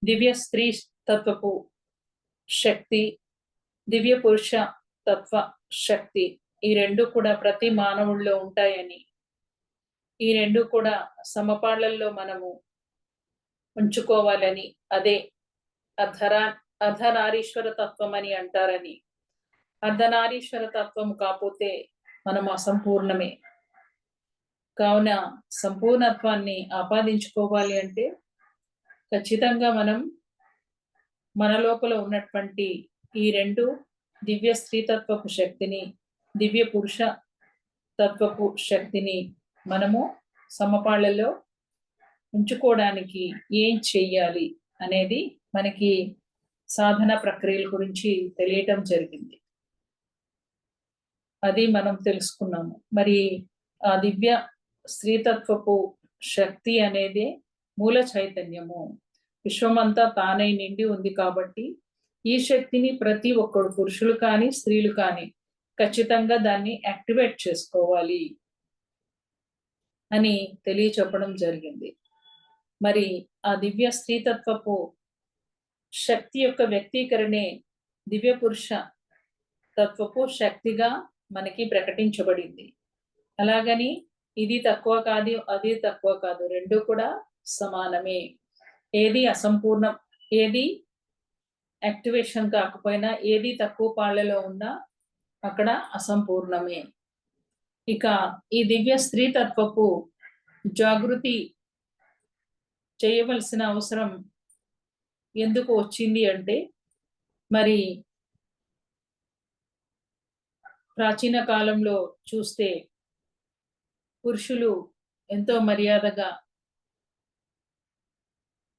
దివ్య స్త్రీ తత్వపు శక్తి, దివ్య పురుష తత్వ శక్తి, ఈ రెండు కూడా ప్రతి మానవుల్లో ఉంటాయని, ఈ రెండు కూడా సమపాళ్లలో మనము ఉంచుకోవాలని, అదే అర్ధనారీశ్వర తత్వం అని అంటారని. అర్ధనారీశ్వర తత్వం కాకపోతే మనం అసంపూర్ణమే. కావున సంపూర్ణత్వాన్ని ఆపాదించుకోవాలి అంటే ఖచ్చితంగా మనం మన లోపల ఉన్నటువంటి ఈ రెండు దివ్య స్త్రీతత్వపు శక్తిని, దివ్య పురుష తత్వపు శక్తిని మనము సమపాళ్లలో ఉంచుకోవడానికి ఏం చెయ్యాలి అనేది మనకి సాధన ప్రక్రియల గురించి తెలియటం జరిగింది. అది మనం తెలుసుకున్నాము. మరి ఆ దివ్య స్త్రీతత్వపు శక్తి అనేది మూల చైతన్యము, విశ్వమంతా తానై నిండి ఉంది. కాబట్టి ఈ శక్తిని ప్రతి ఒక్కరు, పురుషులు కానీ స్త్రీలు కానీ, ఖచ్చితంగా దాన్ని యాక్టివేట్ చేసుకోవాలి అని తెలియచెప్పడం జరిగింది. మరి ఆ దివ్య స్త్రీతత్వపు శక్తి యొక్క వ్యక్తీకరణే దివ్య పురుష తత్వపు శక్తిగా మనకి ప్రకటించబడింది. అలాగని ఇది తక్కువ కాదు, అది తక్కువ కాదు, రెండు కూడా సమానమే. ఏది అసంపూర్ణం, ఏది యాక్టివేషన్ కాకపోయినా, ఏది తక్కువ పాళ్లలో ఉన్నా అక్కడ అసంపూర్ణమే. ఇక ఈ దివ్య స్త్రీ తత్వపు జాగృతి చేయవలసిన అవసరం ఎందుకు వచ్చింది అంటే, మరి ప్రాచీన కాలంలో చూస్తే పురుషులు ఎంతో మర్యాదగా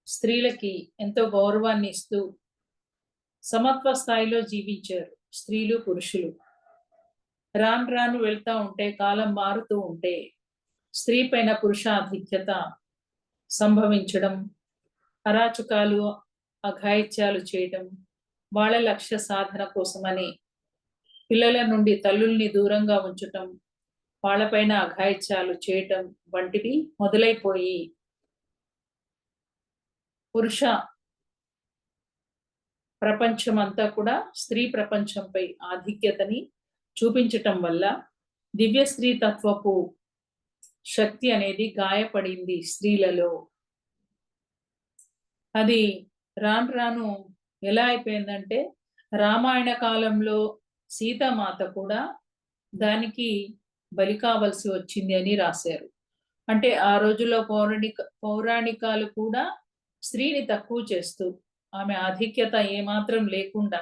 స్త్రీలకి ఎంతో గౌరవాన్ని ఇస్తూ సమత్వ స్థాయిలో జీవించారు స్త్రీలు పురుషులు. రాను రాను వెళ్తా ఉంటే, కాలం మారుతూ ఉంటే స్త్రీ పైన పురుష ఆధిక్యత సంభవించడం, అరాచకాలు అఘాయిత్యాలు చేయడం, వాళ్ళ లక్ష్య సాధన కోసమని పిల్లల నుండి తల్లుల్ని దూరంగా ఉంచటం, వాళ్ళపైన అఘాయిత్యాలు చేయటం వంటివి మొదలైపోయి పురుష ప్రపంచం అంతా కూడా స్త్రీ ప్రపంచంపై ఆధిక్యతని చూపించటం వల్ల దివ్య స్త్రీ తత్వపు శక్తి అనేది గాయపడింది స్త్రీలలో. అది రాను రాను ఎలా అయిపోయిందంటే, రామాయణ కాలంలో సీతామాత కూడా దానికి బలి కావలసి వచ్చింది అని రాశారు. అంటే ఆ రోజుల్లో పౌరాణికాలు కూడా స్త్రీని తక్కువ చేస్తూ, ఆమె ఆధిక్యత ఏమాత్రం లేకుండా,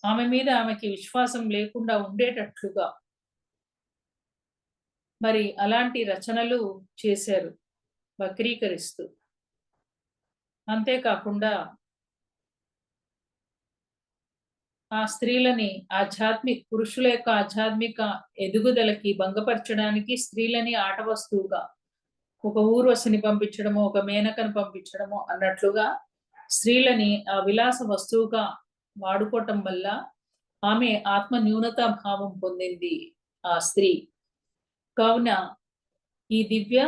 ఆమె మీద ఆమెకి విశ్వాసం లేకుండా ఉండేటట్లుగా మరి అలాంటి రచనలు చేశారు వక్రీకరిస్తూ. అంతేకాకుండా ఆ స్త్రీలని పురుషుల యొక్క ఆధ్యాత్మిక ఎదుగుదలకి భంగపరచడానికి స్త్రీలని ఆట వస్తువుగా, ఒక ఊర్వశిని పంపించడము, ఒక మేనకను పంపించడము అన్నట్లుగా స్త్రీలని ఆ విలాస వస్తువుగా వాడుకోవటం వల్ల ఆమె ఆత్మ న్యూనతా భావం పొందింది ఆ స్త్రీ. కావున ఈ దివ్య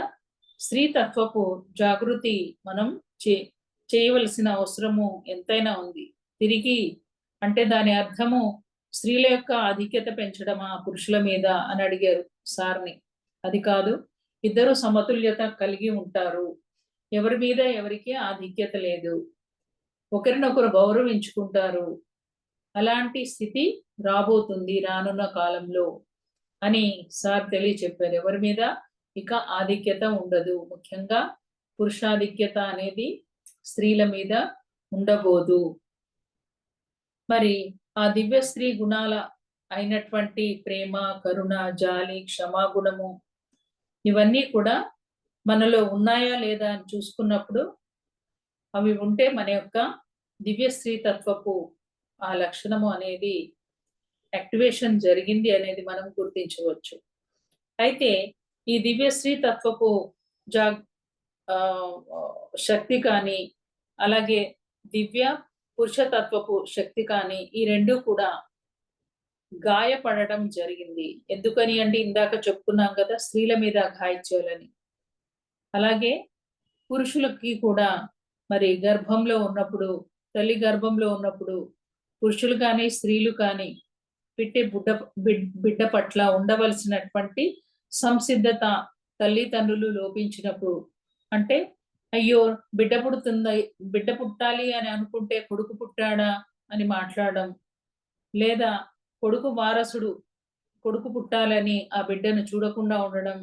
స్త్రీ తత్వపు జాగృతి మనం చేయవలసిన అవసరము ఎంతైనా ఉంది. తిరిగి అంటే దాని అర్థము స్త్రీల యొక్క ఆధిక్యత పెంచడమా పురుషుల మీద అని అడిగారు సార్ని. అది కాదు, ఇద్దరు సమతుల్యత కలిగి ఉంటారు, ఎవరి మీద ఎవరికి ఆధిక్యత లేదు, ఒకరినొకరు గౌరవించుకుంటారు, అలాంటి స్థితి రాబోతుంది రానున్న కాలంలో అని సార్ తెలియచెప్పారు. ఎవరి మీద ఇక ఆధిక్యత ఉండదు, ముఖ్యంగా పురుషాధిక్యత అనేది స్త్రీల మీద ఉండబోదు. మరి ఆ దివ్య స్త్రీ గుణాల అయినటువంటి ప్రేమ, కరుణ, జాలి, క్షమాగుణము, ఇవన్నీ కూడా మనలో ఉన్నాయా లేదా అని చూసుకున్నప్పుడు అవి ఉంటే మన యొక్క దివ్య స్త్రీ తత్వపు ఆ లక్షణము అనేది యాక్టివేషన్ జరిగింది అనేది మనం గుర్తించవచ్చు. అయితే ఈ దివ్య స్త్రీ తత్వపు శక్తి కానీ, అలాగే దివ్య పురుషతత్వపు శక్తి కానీ, ఈ రెండు కూడా గాయపడడం జరిగింది. ఎందుకని అంటే ఇందాక చెప్పుకున్నాం కదా, స్త్రీల మీద గాయచేయాలని. అలాగే పురుషులకి కూడా మరి గర్భంలో ఉన్నప్పుడు, తల్లి గర్భంలో ఉన్నప్పుడు పురుషులు కానీ, స్త్రీలు కానీ బిడ్డ పట్ల ఉండవలసినటువంటి సంసిద్ధత తల్లిదండ్రులు లోపించినప్పుడు, అంటే అయ్యో బిడ్డ పుట్టాలి అని అనుకుంటే కొడుకు పుట్టాడా అని మాట్లాడడం, లేదా కొడుకు పుట్టాలని ఆ బిడ్డను చూడకుండా ఉండడం,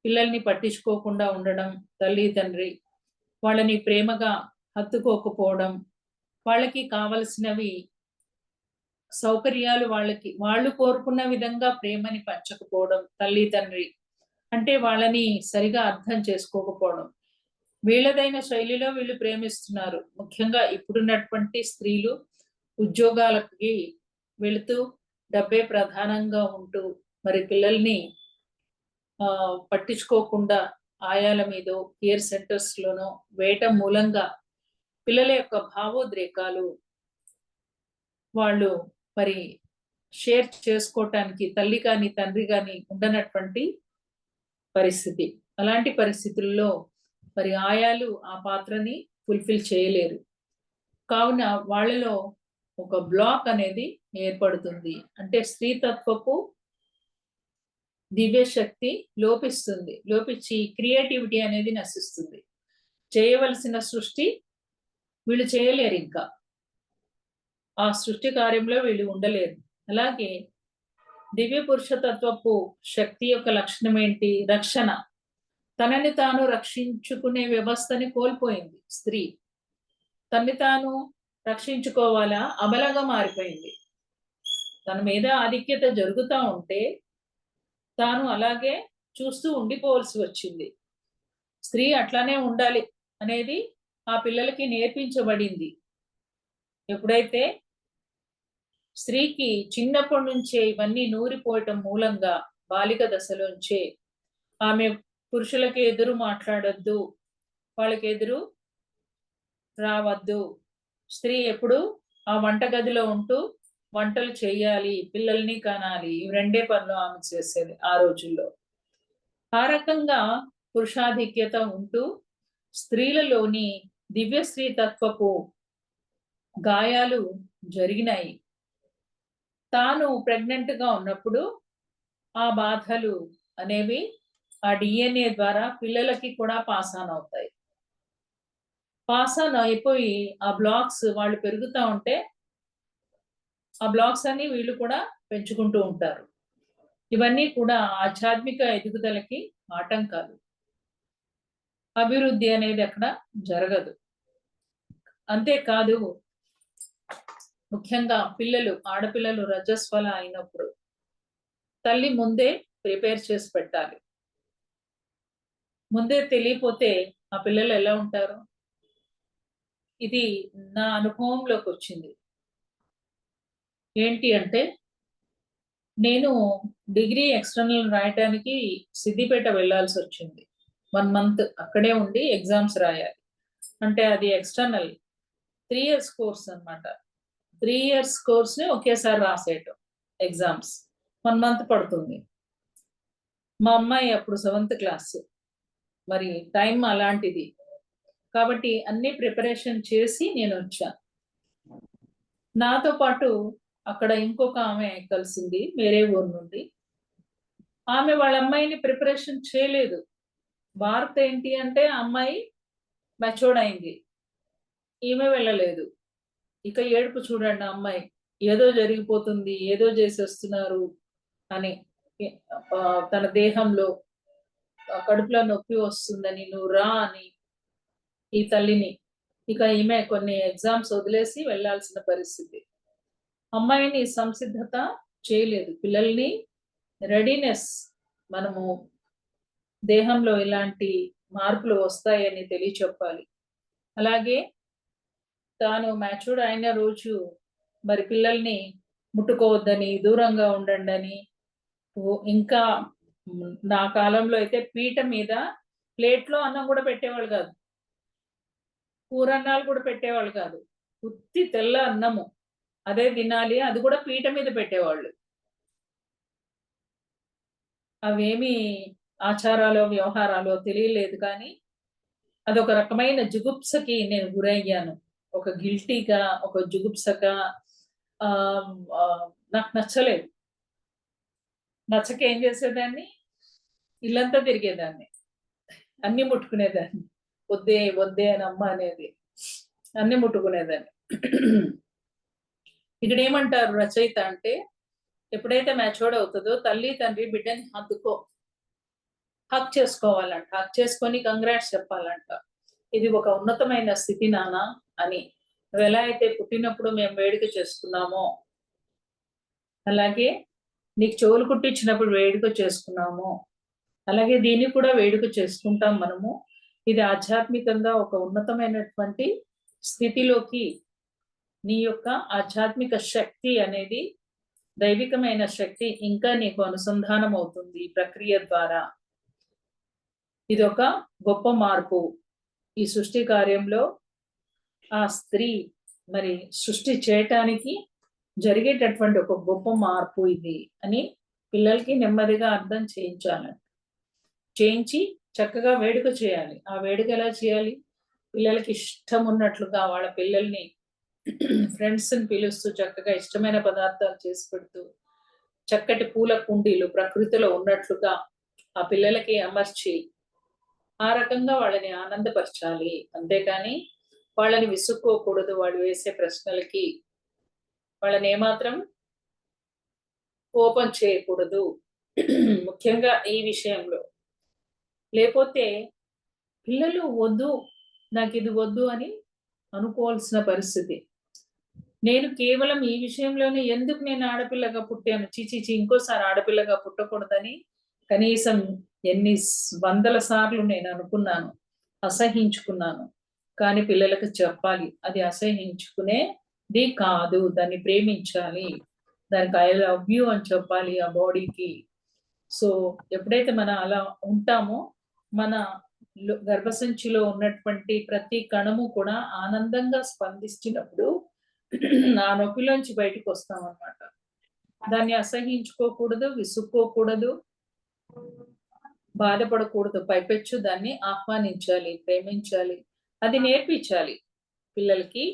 పిల్లల్ని పట్టించుకోకుండా ఉండడం, తల్లి తండ్రి వాళ్ళని ప్రేమగా హత్తుకోకపోవడం, వాళ్ళకి కావలసినవి సౌకర్యాలు వాళ్ళు కోరుకున్న విధంగా ప్రేమని పంచకపోవడం, తల్లి తండ్రి అంటే వాళ్ళని సరిగా అర్థం చేసుకోకపోవడం. వీళ్ళదైన శైలిలో వీళ్ళు ప్రేమిస్తున్నారు. ముఖ్యంగా ఇప్పుడున్నటువంటి స్త్రీలు ఉద్యోగాలకి వెళుతూ డబ్బే ప్రధానంగా ఉంటూ మరి పిల్లల్ని పట్టించుకోకుండా ఆయాల మీదో, కేర్ సెంటర్స్ లోనో వేయటం మూలంగా పిల్లల యొక్క భావోద్రేకాలు వాళ్ళు మరి షేర్ చేసుకోవటానికి తల్లి కానీ, తండ్రి కానీ ఉండనటువంటి పరిస్థితి. అలాంటి పరిస్థితుల్లో మరి ఆయాలు ఆ పాత్రని ఫుల్ఫిల్ చేయలేరు. కావున వాళ్ళలో ఒక బ్లాక్ అనేది ఏర్పడుతుంది. అంటే స్త్రీతత్వపు దివ్యశక్తి లోపిస్తుంది. లోపించి క్రియేటివిటీ అనేది నశిస్తుంది. చేయవలసిన సృష్టి వీళ్ళు చేయలేరు ఇంకా. ఆ సృష్టి కార్యంలో వీళ్ళు ఉండలేరు. అలాగే దివ్య పురుషతత్వపు శక్తి యొక్క లక్షణం ఏంటి? రక్షణ. తనని తాను రక్షించుకునే వ్యవస్థని కోల్పోయింది స్త్రీ. తన్ని తాను రక్షించుకోవాలా అబలగా మారిపోయింది. తన మీద ఆధిక్యత జరుగుతా ఉంటే తాను అలాగే చూస్తూ ఉండిపోవలసి వచ్చింది. స్త్రీ అట్లానే ఉండాలి అనేది ఆ పిల్లలకి నేర్పించబడింది. ఎప్పుడైతే స్త్రీకి చిన్నప్పటి నుంచే ఇవన్నీ నూరిపోవటం మూలంగా బాలిక దశలోంచే ఆమె పురుషులకి ఎదురు మాట్లాడొద్దు, వాళ్ళకి ఎదురు రావద్దు, స్త్రీ ఎప్పుడు ఆ వంటగదిలో ఉంటూ వంటలు చేయాలి, పిల్లల్ని కనాలి, ఇవి రెండే పనులు ఆమె చేసేది ఆ రోజుల్లో. ఆ రకంగా పురుషాధిక్యత ఉంటూ స్త్రీలలోని దివ్య స్త్రీ తత్వపు గాయాలు జరిగినాయి. తాను ప్రెగ్నెంట్ గా ఉన్నప్పుడు ఆ బాధలు అనేవి ఆ డిఎన్ఏ ద్వారా పిల్లలకి కూడా పాస్ ఆన్ అవుతాయి. పాస్ ఆన్ అయిపోయి ఆ బ్లాక్స్ వాళ్ళు పెరుగుతా ఉంటే ఆ బ్లాక్స్ అన్ని వీళ్ళు కూడా పెంచుకుంటూ ఉంటారు. ఇవన్నీ కూడా ఆధ్యాత్మిక ఎదుగుదలకి ఆటంకాలు. అభివృద్ధి అనేది అక్కడ జరగదు. అంతేకాదు, ముఖ్యంగా ఆడపిల్లలు రజస్వల అయినప్పుడు తల్లి ముందే ప్రిపేర్ చేసి పెట్టాలి. ముందే తెలియపోతే ఆ పిల్లలు ఎలా ఉంటారు? ఇది నా అనుభవంలోకి వచ్చింది. ఏంటి అంటే, నేను డిగ్రీ ఎక్స్టర్నల్ రాయటానికి సిద్దిపేట వెళ్ళాల్సి వచ్చింది. 1 మంత్ అక్కడే ఉండి ఎగ్జామ్స్ రాయాలి. అంటే అది ఎక్స్టర్నల్ 3 ఇయర్స్ కోర్స్ అన్నమాట. 3 ఇయర్స్ కోర్స్‌ని ఒకేసారి రాసేయటం ఎగ్జామ్స్. 1 మంత్ పడుతుంది. మా అమ్మాయి అప్పుడు 7th క్లాస్. మరి టైం అలాంటిది. కాబట్టి అన్ని ప్రిపరేషన్ చేసి నేనొచ్చా. నాతో పాటు అక్కడ ఇంకొక ఆమె కలిసింది వేరే ఊరు నుండి. ఆమె వాళ్ళ అమ్మాయిని ప్రిపరేషన్ చేయలేదు. వార్త ఏంటి అంటే అమ్మాయి మెచ్యూర్డ్ అయింది. ఈమె వెళ్ళలేదు. ఇక ఏడుపు చూడండి ఆ అమ్మాయి. ఏదో జరిగిపోతుంది, ఏదో చేసేస్తున్నారు అని. తన దేహంలో కడుపులో నొప్పి వస్తుందని, నువ్వు రా అని ఈ తల్లిని. ఇక ఈమె కొన్ని ఎగ్జామ్స్ వదిలేసి వెళ్ళాల్సిన పరిస్థితి. అమ్మాయిని సంసిద్ధత చేయలేదు. పిల్లల్ని రెడీనెస్ మనము దేహంలో ఇలాంటి మార్పులు వస్తాయని తెలియచెప్పాలి. అలాగే తాను మ్యాచ్యూర్డ్ అయిన రోజు మరి పిల్లల్ని ముట్టుకోవద్దని, దూరంగా ఉండండని, ఇంకా నా కాలంలో అయితే పీట మీద ప్లేట్‌లో అన్నం కూడా పెట్టేవాళ్ళు కాదు. కూరన్నాలు కూడా పెట్టేవాళ్ళు కాదు. ఉత్తి తెల్ల అన్నము. అదే తినాలి. అది కూడా పీట మీద పెట్టేవాళ్ళు. అవేమి ఆచారాలో, వ్యవహారాలో తెలియలేదు కానీ, అదొక రకమైన జుగుప్సకి నేను గురయ్యాను. ఒక గిల్టీగా, ఒక జుగుప్సగా నాకు నచ్చలేదు. నచ్చక ఏం చేసేదాన్ని, ఇల్లంతా తిరిగేదాన్ని. అన్నీ ముట్టుకునేదాన్ని. వద్దే, వద్దే అని అమ్మ అనేది. అన్నీ ముట్టుకునేదాన్ని. ఇక్కడేమంటారు రచయిత అంటే, ఎప్పుడైతే మ్యాచ్యూర్డ్ అవుతదో తల్లి, తండ్రి బిడ్డని హగ్ చేసుకోవాలంట. హగ్ చేసుకొని కంగ్రాట్స్ చెప్పాలంట. ఇది ఒక ఉన్నతమైన స్థితి నాన్న అని. నువ్వెలా అయితే పుట్టినప్పుడు మేము వేడుక చేసుకున్నామో, అలాగే నీకు చెవులు కుట్టించినప్పుడు వేడుక చేసుకున్నామో, అలాగే దీన్ని కూడా వేడుక చేసుకుంటాం మనము. ఇది ఆధ్యాత్మికంగా ఒక ఉన్నతమైనటువంటి స్థితిలోకి నీ యొక్క ఆధ్యాత్మిక శక్తి అనేది, దైవికమైన శక్తి ఇంకా నీకు అనుసంధానం అవుతుంది ఈ ప్రక్రియ ద్వారా. ఇదొక గొప్ప మార్పు. ఈ సృష్టి కార్యంలో ఆ స్త్రీ మరి సృష్టి చేయటానికి జరిగేటటువంటి ఒక గొప్ప మార్పు ఇది అని పిల్లలకి నెమ్మదిగా అర్థం చేయించాలంట. చేయించి చక్కగా వేడుక చేయాలి. ఆ వేడుక ఎలా చేయాలి? పిల్లలకి ఇష్టం ఉన్నట్లుగా వాళ్ళ పిల్లల్ని ఫ్రెండ్స్ని పిలుస్తూ చక్కగా ఇష్టమైన పదార్థాలు చేసి పెడుతూ, చక్కటి పూల కుండీలు ప్రకృతిలో ఉన్నట్లుగా ఆ పిల్లలకి అమర్చి ఆ రకంగా వాళ్ళని ఆనందపరచాలి. అంతేకాని వాళ్ళని విసుక్కోకూడదు. వాళ్ళు వేసే ప్రశ్నలకి వాళ్ళని ఏమాత్రం కోపం చేయకూడదు. ముఖ్యంగా ఈ విషయంలో. లేకపోతే పిల్లలు వద్దు, నాకు ఇది వద్దు అని అనుకోవాల్సిన పరిస్థితి. నేను కేవలం ఈ విషయంలోనే ఎందుకు నేను ఆడపిల్లగా పుట్టాను, చీచీచి ఇంకోసారి ఆడపిల్లగా పుట్టకూడదని కనీసం ఎన్ని వందల సార్లు నేను అనుకున్నాను, అసహించుకున్నాను. కానీ పిల్లలకు చెప్పాలి, అది అసహించుకునేది కాదు, దాన్ని ప్రేమించాలి, దానికి ఐ లవ్ యూ అని చెప్పాలి ఆ బాడీకి. సో ఎప్పుడైతే మనం అలా ఉంటామో, మన గర్భసంచిలో ఉన్నటువంటి ప్రతి కణము కూడా ఆనందంగా స్పందించినప్పుడు ఆ నొప్పిలోంచి బయటకు వస్తాం అన్నమాట. దాన్ని అసహించుకోకూడదు, విసుక్కోకూడదు, బాధపడకూడదు. పైపెచ్చు దాన్ని ఆహ్వానించాలి, ప్రేమించాలి, అది నేర్పించాలి పిల్లలకి.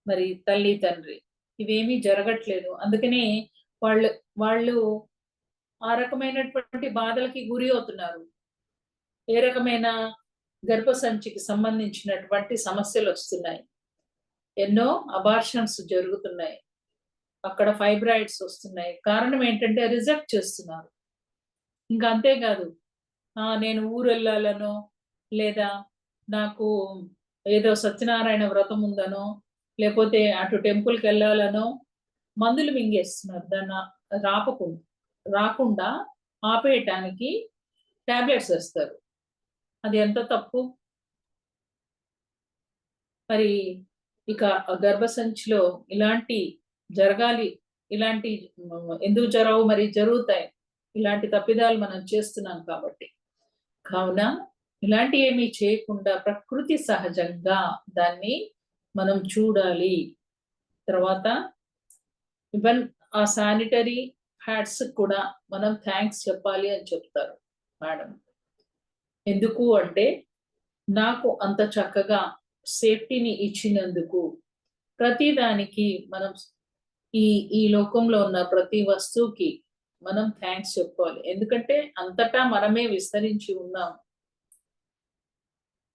మరి తల్లి, తండ్రి ఇవేమీ జరగట్లేదు. అందుకనే వాళ్ళు వాళ్ళు ఆ రకమైనటువంటి బాధలకి గురి అవుతున్నారు. ఏ రకమైన గర్భసంచికి సంబంధించినటువంటి సమస్యలు వస్తున్నాయి. ఎన్నో అబార్షన్స్ జరుగుతున్నాయి. అక్కడ ఫైబ్రాయిడ్స్ వస్తున్నాయి. కారణం ఏంటంటే రిజెక్ట్ చేస్తున్నారు. ఇంకా అంతేకాదు, నేను ఊరెళ్ళాలనో, లేదా నాకు ఏదో సత్యనారాయణ వ్రతం ఉందనో, లేకపోతే అటు టెంపుల్కి వెళ్ళాలనో మందులు మింగేస్తున్నారు. దాన్ని రాకుండా ఆపేయటానికి టాబ్లెట్స్ వేస్తారు. అది ఎంత తప్పు. మరి ఇక గర్భసంచిలో ఇలాంటి జరగాలి, ఇలాంటి ఎందుకు జరగవు, మరి జరుగుతాయి. ఇలాంటి తప్పిదాలు మనం చేస్తున్నాం కాబట్టి. కావున ఇలాంటి ఏమీ చేయకుండా ప్రకృతి సహజంగా దాన్ని మనం చూడాలి. తర్వాత ఈవెన్ ఆ శానిటరీ ప్యాడ్స్ కూడా మనం థ్యాంక్స్ చెప్పాలి అని చెప్తారు మేడం. ఎందుకు అంటే, నాకు అంత చక్కగా సేఫ్టీని ఇచ్చినందుకు. ప్రతి దానికి మనం ఈ ఈ లోకంలో ఉన్న ప్రతి వస్తువుకి మనం థ్యాంక్స్ చెప్పుకోవాలి. ఎందుకంటే అంతటా మనమే విస్తరించి ఉన్నాం.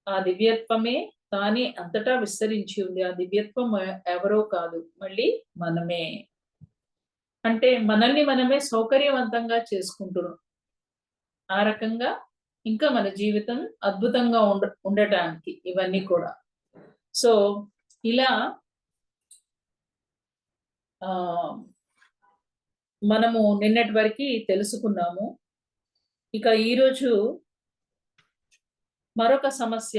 ఆ దివ్యత్వమే తానే అంతటా విస్తరించి ఉంది. ఆ దివ్యత్వం ఎవరో కాదు, మళ్ళీ మనమే. అంటే మనల్ని మనమే సౌకర్యవంతంగా చేసుకుంటున్నాం. ఆ రకంగా ఇంకా మన జీవితం అద్భుతంగా ఉండటానికి ఇవన్నీ కూడా. సో ఇలా మనము నిన్నటి వరకు తెలుసుకున్నాము. ఇక ఈరోజు మరొక సమస్య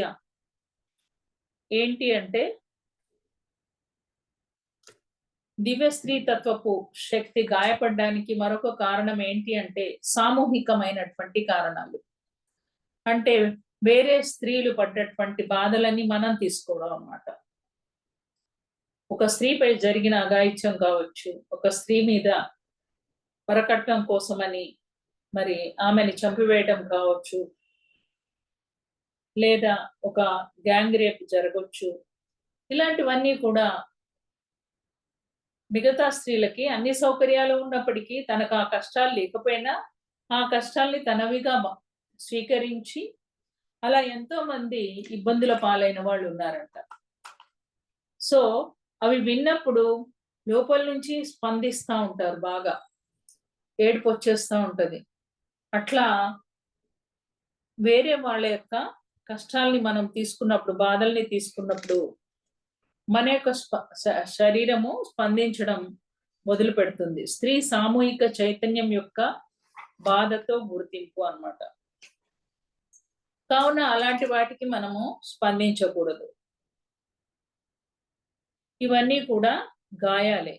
ఏంటి అంటే, దివ్య స్త్రీ తత్వపు శక్తి గాయపడడానికి మరొక కారణం ఏంటి అంటే, సామూహికమైనటువంటి కారణాలు. అంటే వేరే స్త్రీలు పడ్డటువంటి బాధలని మనం తీసుకోవడం అన్నమాట. ఒక స్త్రీపై జరిగిన అఘాయిత్యం కావచ్చు, ఒక స్త్రీ మీద వరకట్నం కోసమని మరి ఆమెని చంపివేయడం కావచ్చు, లేదా ఒక గ్యాంగ్ రేప్ జరగవచ్చు. ఇలాంటివన్నీ కూడా మిగతా స్త్రీలకి అన్ని సౌకర్యాలు ఉన్నప్పటికీ తనకు ఆ కష్టాలు లేకపోయినా ఆ కష్టాల్ని తనవిగా స్వీకరించి అలా ఎంతో మంది ఇబ్బందుల పాలైన వాళ్ళు ఉన్నారంట. సో అవి విన్నప్పుడు లోపల నుంచి స్పందిస్తా ఉంటారు, బాగా ఏడుపు వచ్చేస్తా ఉంటది. అట్లా వేరే వాళ్ళ యొక్క కష్టాల్ని మనం తీసుకున్నప్పుడు, బాధల్ని తీసుకున్నప్పుడు మన యొక్క శరీరము స్పందించడం మొదలు పెడుతుంది. స్త్రీ సామూహిక చైతన్యం యొక్క బాధతో గుర్తింపు అన్నమాట. కావున అలాంటి వాటికి మనము స్పందించకూడదు. ఇవన్నీ కూడా గాయాలే.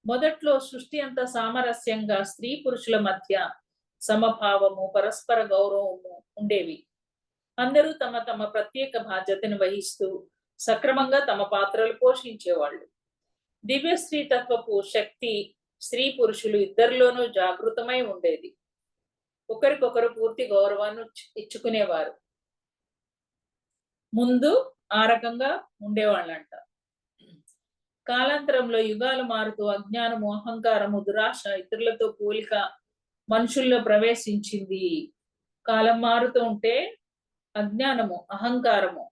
మొదట్లో సృష్టి అంతా సామరస్యంగా స్త్రీ పురుషుల మధ్య సమభావము, పరస్పర గౌరవము ఉండేవి. అందరూ తమ తమ ప్రత్యేక బాధ్యతను వహిస్తూ సక్రమంగా తమ పాత్రలు పోషించేవాళ్ళు. దివ్య స్త్రీ తత్వపు శక్తి స్త్రీ పురుషులు ఇద్దరిలోనూ జాగృతమై ఉండేది. ఒకరికొకరు పూర్తి గౌరవాన్ని ఇచ్చుకునేవారు. ముందు ఆ రకంగా ఉండేవాళ్ళంట. కాలాంతరంలో యుగాలు మారుతూ అజ్ఞానము, అహంకారము, దురాశ, ఇతరులతో పోలిక మనుషుల్లో ప్రవేశించింది. కాలం మారుతూ ఉంటే అజ్ఞానము, అహంకారము,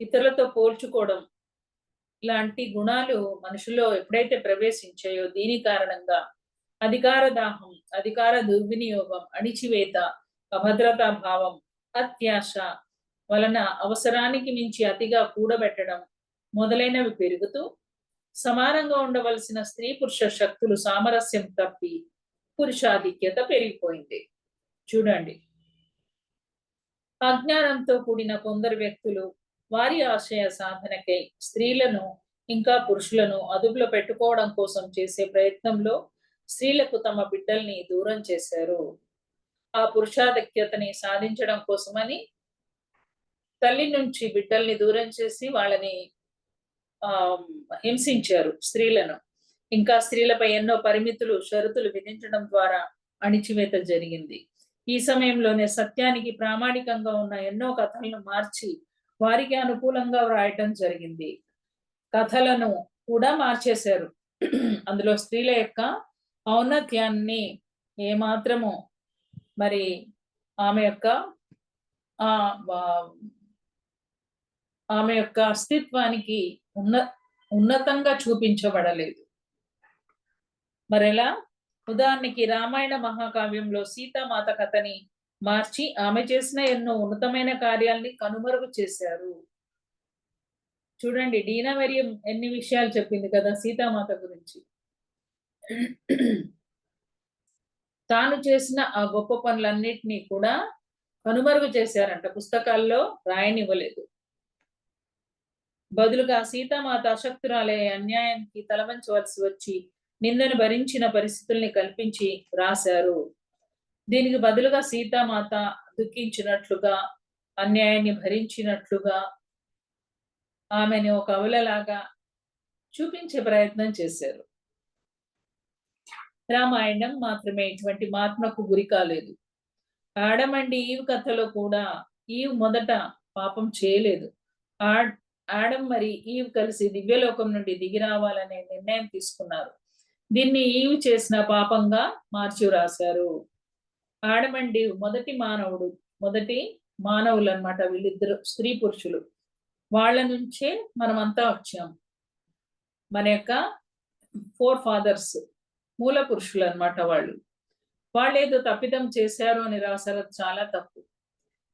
ఇతరులతో పోల్చుకోవడం ఇలాంటి గుణాలు మనుషుల్లో ఎప్పుడైతే ప్రవేశించాయో దీని కారణంగా అధికార దాహం, అధికార దుర్వినియోగం, అణిచివేత, అభద్రతా భావం, అత్యాశ వలన అవసరానికి మించి అతిగా కూడబెట్టడం మొదలైనవి పెరుగుతూ సమానంగా ఉండవలసిన స్త్రీ పురుష శక్తులు సామరస్యం తప్పి పురుషాధిక్యత పెరిగిపోయింది. చూడండి, అజ్ఞానంతో కూడిన కొందరు వ్యక్తులు వారి ఆశయ సాధనకై స్త్రీలను ఇంకా పురుషులను అదుపులో పెట్టుకోవడం కోసం చేసే ప్రయత్నంలో స్త్రీలకు తమ బిడ్డల్ని దూరం చేశారు. ఆ పురుషాధిక్యతని సాధించడం కోసమని తల్లి నుంచి బిడ్డల్ని దూరం చేసి వాళ్ళని హింసించారు స్త్రీలను. ఇంకా స్త్రీలపై ఎన్నో పరిమితులు, షరతులు విధించడం ద్వారా అణిచివేత జరిగింది. ఈ సమయంలోనే సత్యానికి ప్రామాణికంగా ఉన్న ఎన్నో కథలను మార్చి వారికి అనుకూలంగా వ్రాయటం జరిగింది. కథలను కూడా మార్చేశారు. అందులో స్త్రీల యొక్క ఔన్నత్యాన్ని ఏమాత్రము మరి ఆమె యొక్క అస్తిత్వానికి ఉన్నతంగా చూపించబడలేదు. మరెలా? ఉదాహరణకి రామాయణ మహాకావ్యంలో సీతామాత కథని మార్చి ఆమె చేసిన ఎన్నో ఉన్నతమైన కార్యాల్ని కనుమరుగు చేశారు. చూడండి, డీనా మరియం ఎన్ని విషయాలు చెప్పింది కదా సీతామాత గురించి. తాను చేసిన ఆ గొప్ప పనులన్నిటినీ కూడా కనుమరుగు చేశారంట, పుస్తకాల్లో రాయనివ్వలేదు. బదులుగా సీతామాత అశక్తురాలే అన్యాయానికి తలవంచవలసి వచ్చి నిందను భరించిన పరిస్థితుల్ని కల్పించి రాశారు. దీనికి బదులుగా సీతామాత దుఃఖించినట్లుగా, అన్యాయాన్ని భరించినట్లుగా ఆమెను ఒక అవలలాగా చూపించే ప్రయత్నం చేశారు. రామాయణం మాత్రమే ఇటువంటి మాత్మకు గురి కాలేదు. ఆడమ్ అండ్ ఈవ్ కథలో కూడా ఈవ్ మొదట పాపం చేయలేదు. ఆడమ్ మరి ఈవ్ కలిసి దివ్యలోకం నుండి దిగి రావాలనే నిర్ణయం తీసుకున్నారు. దీన్ని ఈవ్ చేసిన పాపంగా మార్చి రాశారు. ఆడమ్ అండ్ ఈవ్ మొదటి మానవులు అన్నమాట. వీళ్ళిద్దరు స్త్రీ పురుషులు. వాళ్ళ నుంచే మనమంతా వచ్చాం. మన యొక్క ఫోర్ ఫాదర్స్, మూల పురుషులు అన్నమాట. వాళ్ళేదో తప్పిదం చేశారు అని రాశారు, చాలా తప్పు.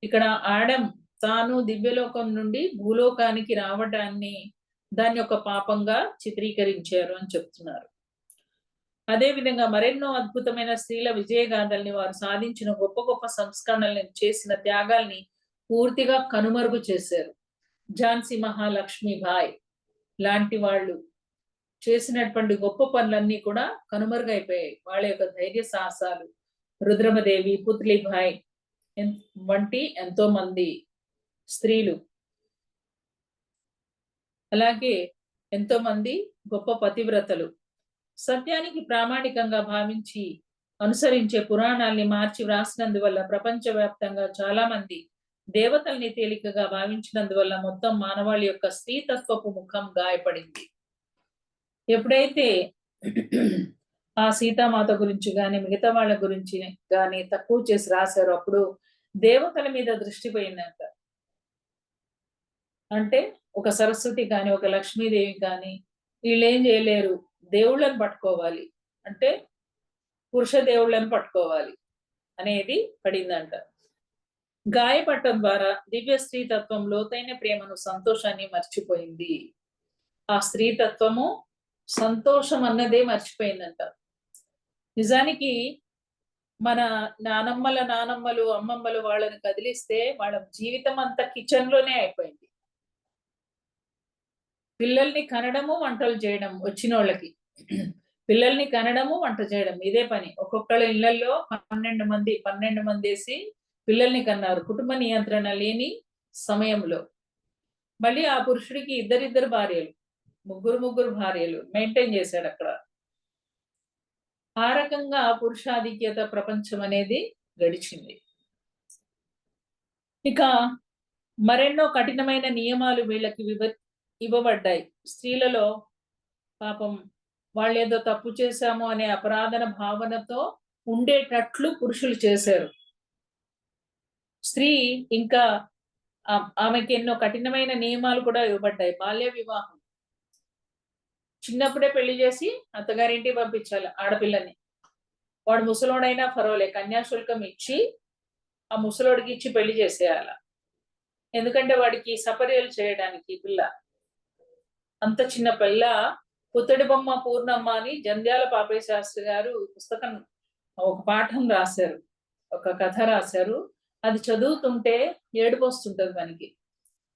ఇక్కడ ఆడమ్ తాను దివ్యలోకం నుండి భూలోకానికి రావడాన్ని దాన్ని ఒక పాపంగా చిత్రీకరించారు అని చెప్తున్నారు. అదేవిధంగా మరెన్నో అద్భుతమైన స్త్రీల విజయగాథల్ని, వారు సాధించిన గొప్ప గొప్ప సంస్కరణల్ని, చేసిన త్యాగాల్ని పూర్తిగా కనుమరుగు చేశారు. ఝాన్సీ మహాలక్ష్మి బాయ్ లాంటి వాళ్ళు చేసినటువంటి గొప్ప పనులన్నీ కూడా కనుమరుగైపోయాయి. వాళ్ళ యొక్క ధైర్య సాహసాలు, రుద్రమదేవి, పుత్లిభాయ్ వంటి ఎంతో మంది స్త్రీలు, అలాగే ఎంతో మంది గొప్ప పతివ్రతలు సత్యానికి ప్రామాణికంగా భావించి అనుసరించే పురాణాల్ని మార్చి వ్రాసినందువల్ల ప్రపంచవ్యాప్తంగా చాలా మంది దేవతల్ని తేలికగా భావించినందువల్ల మొత్తం మానవాళి యొక్క స్త్రీతత్వపు ముఖం గాయపడింది. ఎప్పుడైతే ఆ సీతామాత గురించి గాని మిగతా వాళ్ళ గురించి గాని తక్కువ చేసి రాశారో అప్పుడు దేవతల మీద దృష్టి పోయిందంట. అంటే ఒక సరస్వతి కానీ ఒక లక్ష్మీదేవి కానీ వీళ్ళేం చేయలేరు, దేవుళ్ళని పట్టుకోవాలి, అంటే పురుష దేవుళ్ళని పట్టుకోవాలి అనేది పడిందంట. గాయపడటం ద్వారా దివ్య స్త్రీతత్వం లోతైన ప్రేమను సంతోషాన్ని మర్చిపోయింది. ఆ స్త్రీతత్వము సంతోషం అన్నదే మర్చిపోయిందంట. నిజానికి మన నానమ్మలు అమ్మమ్మలు వాళ్ళని కదిలిస్తే వాళ్ళ జీవితం అంతా కిచెన్ లోనే అయిపోయింది. పిల్లల్ని కనడము వంటలు చేయడం వచ్చిన వాళ్ళకి పిల్లల్ని కనడము వంట చేయడం ఇదే పని. ఒక్కొక్కళ్ళ ఇళ్లలో 12 మంది వేసి పిల్లల్ని కన్నారు కుటుంబ నియంత్రణ లేని సమయంలో. మళ్ళీ ఆ పురుషుడికి ఇద్దరిద్దరు భార్యలు, ముగ్గురు భార్యలు మెయింటైన్ చేశాడు అక్కడ. ఆ రకంగా పురుషాధిక్యత ప్రపంచం అనేది గడిచింది. ఇక మరెన్నో కఠినమైన నియమాలు వీళ్ళకి ఇవ్వబడ్డాయి. స్త్రీలలో పాపం వాళ్ళేదో తప్పు చేశాము అనే అపరాధన భావనతో ఉండేటట్లు పురుషులు చేశారు. స్త్రీ ఇంకా ఆమెకి ఎన్నో కఠినమైన నియమాలు కూడా ఇవ్వబడ్డాయి. బాల్య వివాహం, చిన్నప్పుడే పెళ్లి చేసి అత్తగారింటికి పంపించాలి ఆడపిల్లని. వాడు ముసలోడైనా పర్వాలే, కన్యాశుల్కం ఇచ్చి ఆ ముసలోడికి ఇచ్చి పెళ్లి చేసేయాల. ఎందుకంటే వాడికి సపర్యలు చేయడానికి పిల్ల, అంత చిన్న పిల్ల. పుత్తడి బొమ్మ పూర్ణమ్మ అని జంధ్యాల పాపయ్య శాస్త్రి గారు పుస్తకం ఒక పాఠం రాశారు, ఒక కథ రాశారు. అది చదువుతుంటే ఏడుపు వస్తుంటది మనకి,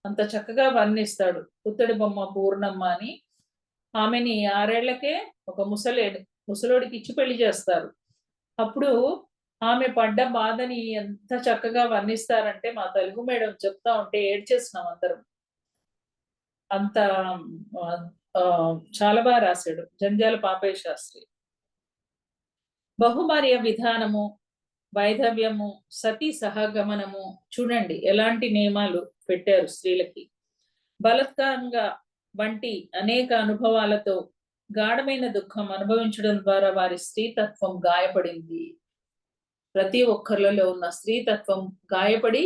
అంత చక్కగా వర్ణిస్తాడు. పుత్తడి బొమ్మ పూర్ణమ్మ అని ఆమెని 6 ఏళ్లకే ఒక ముసలోడికి ఇచ్చి పెళ్లి చేస్తారు. అప్పుడు ఆమె పడ్డ బాధని ఎంత చక్కగా వర్ణిస్తారంటే మా తెలుగు మేడం చెప్తా ఉంటే ఏడ్చేస్తున్నాం అందరం. అంత చాలా బాగా రాశాడు జంధ్యాల పాపయ్య శాస్త్రి. బహుభార్య విధానము, వైధవ్యము, సతీ సహగమనము చూడండి ఎలాంటి నియమాలు పెట్టారు స్త్రీలకి. బలత్కారంగా వంటి అనేక అనుభవాలతో గాఢమైన దుఃఖం అనుభవించడం ద్వారా వారి స్త్రీతత్వం గాయపడింది. ప్రతి ఒక్కరిలో ఉన్న స్త్రీతత్వం గాయపడి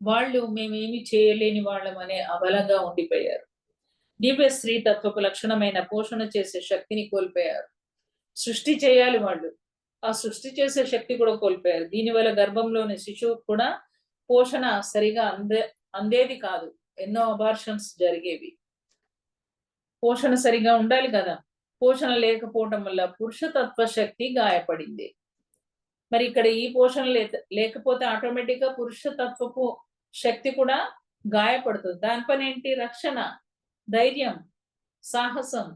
వాళ్ళు మేమేమి చేయలేని వాళ్ళం అనే అబలగా ఉండిపోయారు. దివ్య స్త్రీతత్వపు లక్షణమైన పోషణ చేసే శక్తిని కోల్పోయారు. సృష్టి చేయాలి వాళ్ళు, ఆ సృష్టి చేసే శక్తి కూడా కోల్పోయారు. దీనివల్ల గర్భంలోని శిశువు కూడా పోషణ సరిగా అందేది కాదు. ఎన్నో అబార్షన్స్ జరిగేవి. పోషణ సరిగా ఉండాలి కదా, పోషణ లేకపోవడం వల్ల పురుషతత్వ శక్తి గాయపడింది. మరి ఇక్కడ ఈ పోషణ లేకపోతే ఆటోమేటిక్ గా పురుషతత్వపు శక్తి కూడా గాయపడుతుంది. దాని పని ఏంటి? రక్షణ, ధైర్యం, సాహసం.